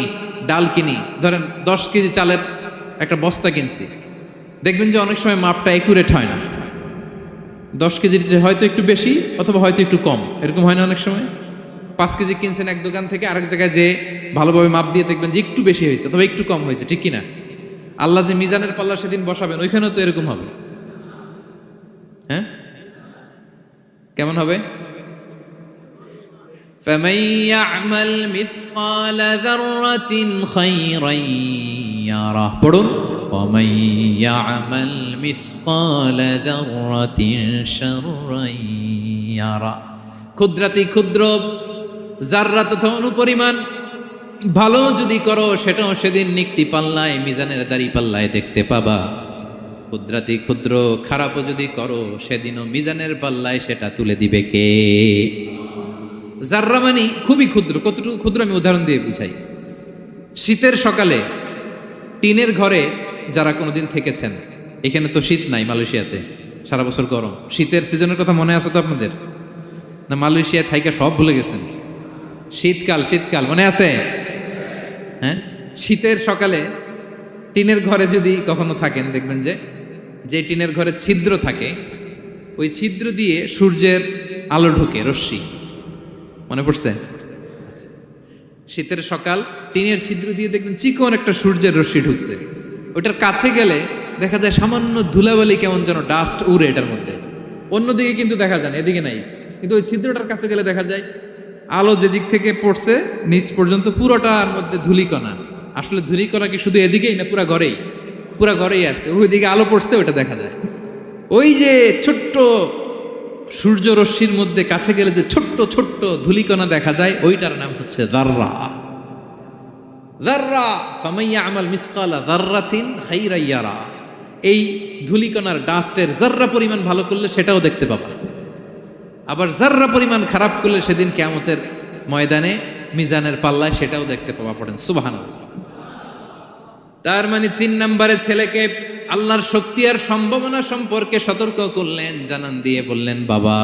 ডাল কিনি, ধরেন 10 কেজি চালের একটা বস্তা কিনছি, দেখবেন যে অনেক সময় মাপটা একুরেট হয় না। 10 কেজির যে হয়তো একটু বেশি অথবা হয়তো একটু কম, এরকম হয় না অনেক সময়? 5 কেজি কিনছেন এক দোকান থেকে, আরেক জায়গায় যে ভালোভাবে মাপ দিয়ে দেখবেন যে একটু বেশি হয়েছে অথবা একটু কম হয়েছে। ঠিক কিনা? আল্লাহ যে মিজানের পাল্লা সেদিন বসাবেন, ওইখানেও তো এরকম হবে। হ্যাঁ, কেমন হবে? فَمَن يَعْمَلْ مِثْقَالَ ذَرَّةٍ خَيْرًا يَرَهُ। পড়ুন, ومن يعمل مثقال ذرة شرا يره। ক্ষুদ্রাতি ক্ষুদ্র জাররা তথা অনুপরিমাণ ভালো যদি করো সেটাও সেদিন নিক্তি পাল্লায়, মিজানের দাড়ি পাল্লায় দেখতে পাবা। ক্ষুদ্রাতি ক্ষুদ্র খারাপও যদি করো সেদিনও মিজানের পাল্লায় সেটা তুলে দিবে কে? জাররা মানে খুবই ক্ষুদ্র। কতটুকু ক্ষুদ্র আমি উদাহরণ দিয়ে বুঝাই। শীতের সকালে টিনের ঘরে যারা কোনোদিন থেকেছেন, এখানে তো শীত নাই, মালয়েশিয়াতে সারা বছর গরম। শীতের সিজনের কথা মনে আছে তো আপনাদের? না মালয়েশিয়া থাইকা সব ভুলে গেছেন? শীতকাল শীতকাল মনে আছে? হ্যাঁ, শীতের সকালে টিনের ঘরে যদি কখনো থাকেন দেখবেন যে টিনের ঘরে ছিদ্র থাকে, ওই ছিদ্র দিয়ে সূর্যের আলো ঢোকে, রশ্মি। মনে পড়ছে? শীতের সকাল টিনের ছিদ্র দিয়ে দেখবেন চিকন একটা সূর্যের রশ্মি ঢুকছে। ওটার কাছে গেলে দেখা যায় সামান্য ধুলাবালি, কেমন যেন ডাস্ট উড়ে এটার মধ্যে। অন্যদিকে কিন্তু দেখা যায় না, এদিকে নাই, কিন্তু ওই ছিদ্রটার কাছে গেলে দেখা যায় আলো যেদিক থেকে পড়ছে নিচ পর্যন্ত পুরোটার মধ্যে ধূলিকণা। আসলে ধূলিকণা কি শুধু এদিকেই না, পুরা ঘরেই আছে। ওইদিকে আলো পড়ছে, ওইটা দেখা যায়। ওই যে ছোট্ট সূর্য রশ্মির মধ্যে কাছে গেলে যে ছোট্ট ছোট্ট ধূলিকণা দেখা যায়, ওইটার নাম হচ্ছে যাররা। যাররা ফামান ইয়ামাল মিসকালা যাররাতিন খাইরান ইয়ারা। এই ধূলিকণার ডাস্টের যাররা পরিমাণ ভালো করলে সেটাও দেখতে পাবা, আবার যাররা পরিমাণ খারাপ করলে সেদিন কিয়ামতের ময়দানে মিজানের পাল্লায় সেটাও দেখতে পাবা। পড়েন সুবহানাল্লাহ। তার মানে 3 নম্বরে ছেলেকে আল্লাহর শক্তি আর সম্ভাবনা সম্পর্কে সতর্ক করলেন, জানান দিয়ে বললেন, বাবা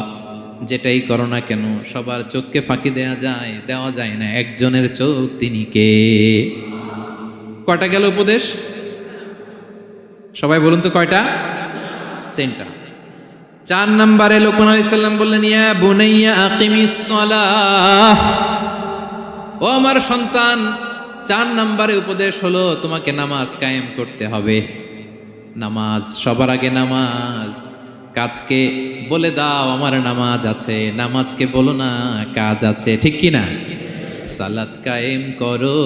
যেটাই করো না কেন সবার চোখকে ফাঁকি দেওয়া যায় না, একজনের চোখ, তিনি কে? কয়টা গেল উপদেশ? সবাই বলুন তো কয়টা? 3টা। 4 নম্বরে লোকমান আলাইহিস সালাম বললেন, ইয়া বুনাইয়া আকিমিস সালাহ, ও আমার সন্তান, 4 নম্বরে উপদেশ হলো তোমাকে নামাজ কায়েম করতে হবে। নামাজ, সবার আগে নামাজ। কাজকে বলে দাও আমার নামাজ আছে, নামাজকে বলো না কাজ আছে, ঠিক কি না? সালাত কায়েম করো,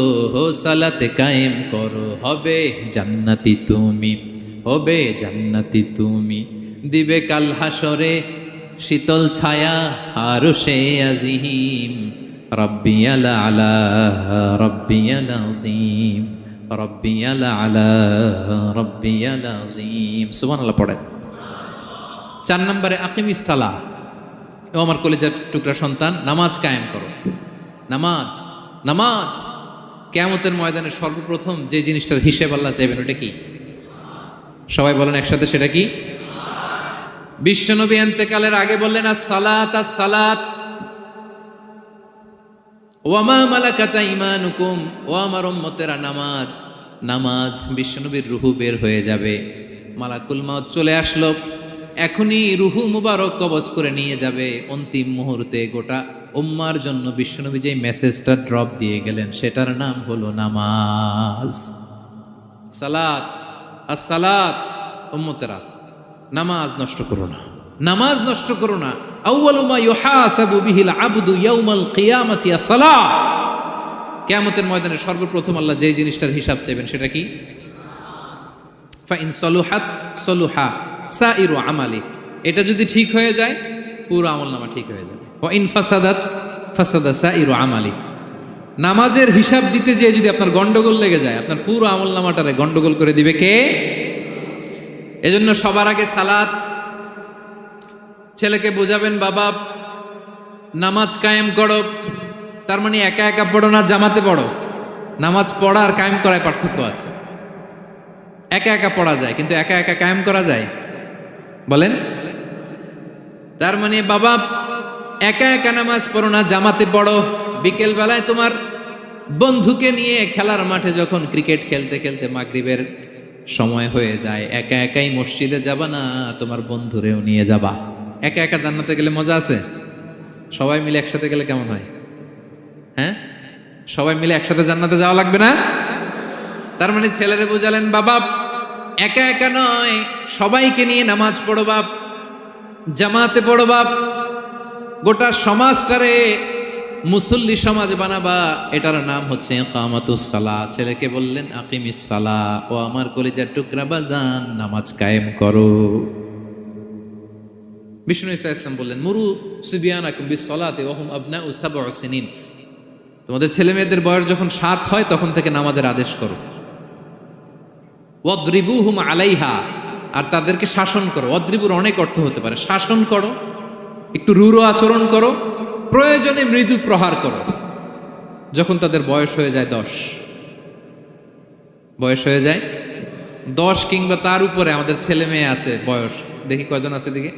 সালাতে কায়েম করো, হবে জান্নাতি তুমি, হবে জান্নাতি তুমি, দিবে কাল হাসরে শীতল ছায়া আরশে আজিম, রব্বিয়াল আলা রব্বিয়াল আযীম, রব্বিয়াল আলা রব্বিয়াল আযীম। সুবহানাল্লাহ পড়েন। 4 নম্বরে আকিমিস সালাহ, ও আমার কলেজের টুকরা সন্তান, নামাজ কায়েম করো। নামাজ কিয়ামতের ময়দানে সর্বপ্রথম যে জিনিসটার হিসেব আল্লাহ চাইবেন, ওটা কি? সবাই বলেন একসাথে, সেটা কি? বিশ্বনবী ইন্তেকালের আগে বললেন, আস-সালাত আস-সালাত ওয়া মা মালাকাত আইমানুকুম, ও আমার উম্মতেরা নামাজ নামাজ। বিশ্বনবীর রূহ বের হয়ে যাবে, মালাকুল মউত চলে আসলো, এখনই রূহ মুবারক কবজ করে নিয়ে যাবে। অন্তিম মুহূর্তে গোটা উম্মার জন্য বিশ্বনবী যে মেসেজটা ড্রপ দিয়ে গেলেন সেটার নাম হলো নামাজ। সালাত আস-সালাত, উম্মতেরা নামাজ নষ্ট করো না, নামাজ নষ্ট করো না। আউয়ালু মা ইউহাসাবু বিহিল আবদু ইয়াউমাল কিয়ামাতি আস-সালাহ। কিয়ামতের ময়দানে সর্বপ্রথম আল্লাহ যে জিনিসটার হিসাব চাইবেন সেটা কি? ফা ইন সলুহাত সলুহা সাইরু আমালি, এটা যদি ঠিক হয়ে যায় পুরো আমলনামা ঠিক হয়ে যাবে। ওয়া ইন ফাসাদাত ফাসাদা সাইরু আমালি, নামাজের হিসাব দিতে যেয়ে যদি আপনার গন্ডগোল লেগে যায়, আপনার পুরো আমলনামাটারে গন্ডগোল করে দিবে কে? এজন্য সবার আগে সালাত। ছেলেকে বোঝাবেন, বাবা নামাজ কায়েম করো, তার মানে একা একা পড়ো না, জামাতে পড়ো। নামাজ পড়া আর কায়েম করায় পার্থক্য আছে। একা একা পড়া যায়, কিন্তু একা একা কায়েম করা যায়? বলেন। তার মানে বাবা একা একা নামাজ পড়ো না, জামাতে পড়ো। বিকেল বেলায় তোমার বন্ধুকে নিয়ে খেলার মাঠে যখন ক্রিকেট খেলতে খেলতে মাগরিবের সময় হয়ে যায়, একা একাই মসজিদে যাবা না, তোমার বন্ধুরেও নিয়ে যাবা। একা একা জান্নাতে গেলে মজা আছে, সবাই মিলে একসাথে গেলে কেমন হয়? হ্যাঁ, সবাই মিলে একসাথে জান্নাতে যাওয়া লাগবে না? তার মানে ছেলেরে বোঝালেন, বাবা একা একা নয়, সবাইকে নিয়ে নামাজ পড়ো বাপ, জামাতে পড়ো বাপ। গোটা সমাজটারে মুসল্লি সমাজ বানাবা, এটার নাম হচ্ছে ইকামাতুস সালাহ। ছেলেকে বললেন আকিমিস সালাহ, ও আমার কলিজার টুকরা বাজান নামাজ কায়েম করো। বিষ্ণু ঈসা ইসলাম বললেন মুরু সুবিয়ানাকুম বিস-সালাতি ওয়া হুম আবনাউ সাবউ সিনিন, তোমাদের ছেলে মেয়েদের বয়স যখন 7 হয় তখন থেকে নামাজের আদেশ করো। ওয়াদরিবুহুম আলাইহা, আর তাদেরকে শাসন করো। ওয়াদরিবুর অনেক অর্থ হতে পারে, শাসন করো, একটু রূঢ় আচরণ করো, প্রয়োজনে মৃদু প্রহার করো। যখন তাদের বয়স হয়ে যায় 10, বয়স হয়ে যায় 10 কিংবা তার উপরে, আমাদের ছেলে মেয়ে আছে বয়স, দেখি কয়জন আছে দিকে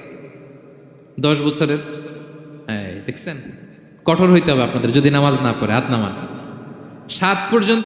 10 বছরের, দেখছেন, কঠোর হইতে হবে আপনাদের যদি নামাজ না পড়ে, হাত নামান। 7 পর্যন্ত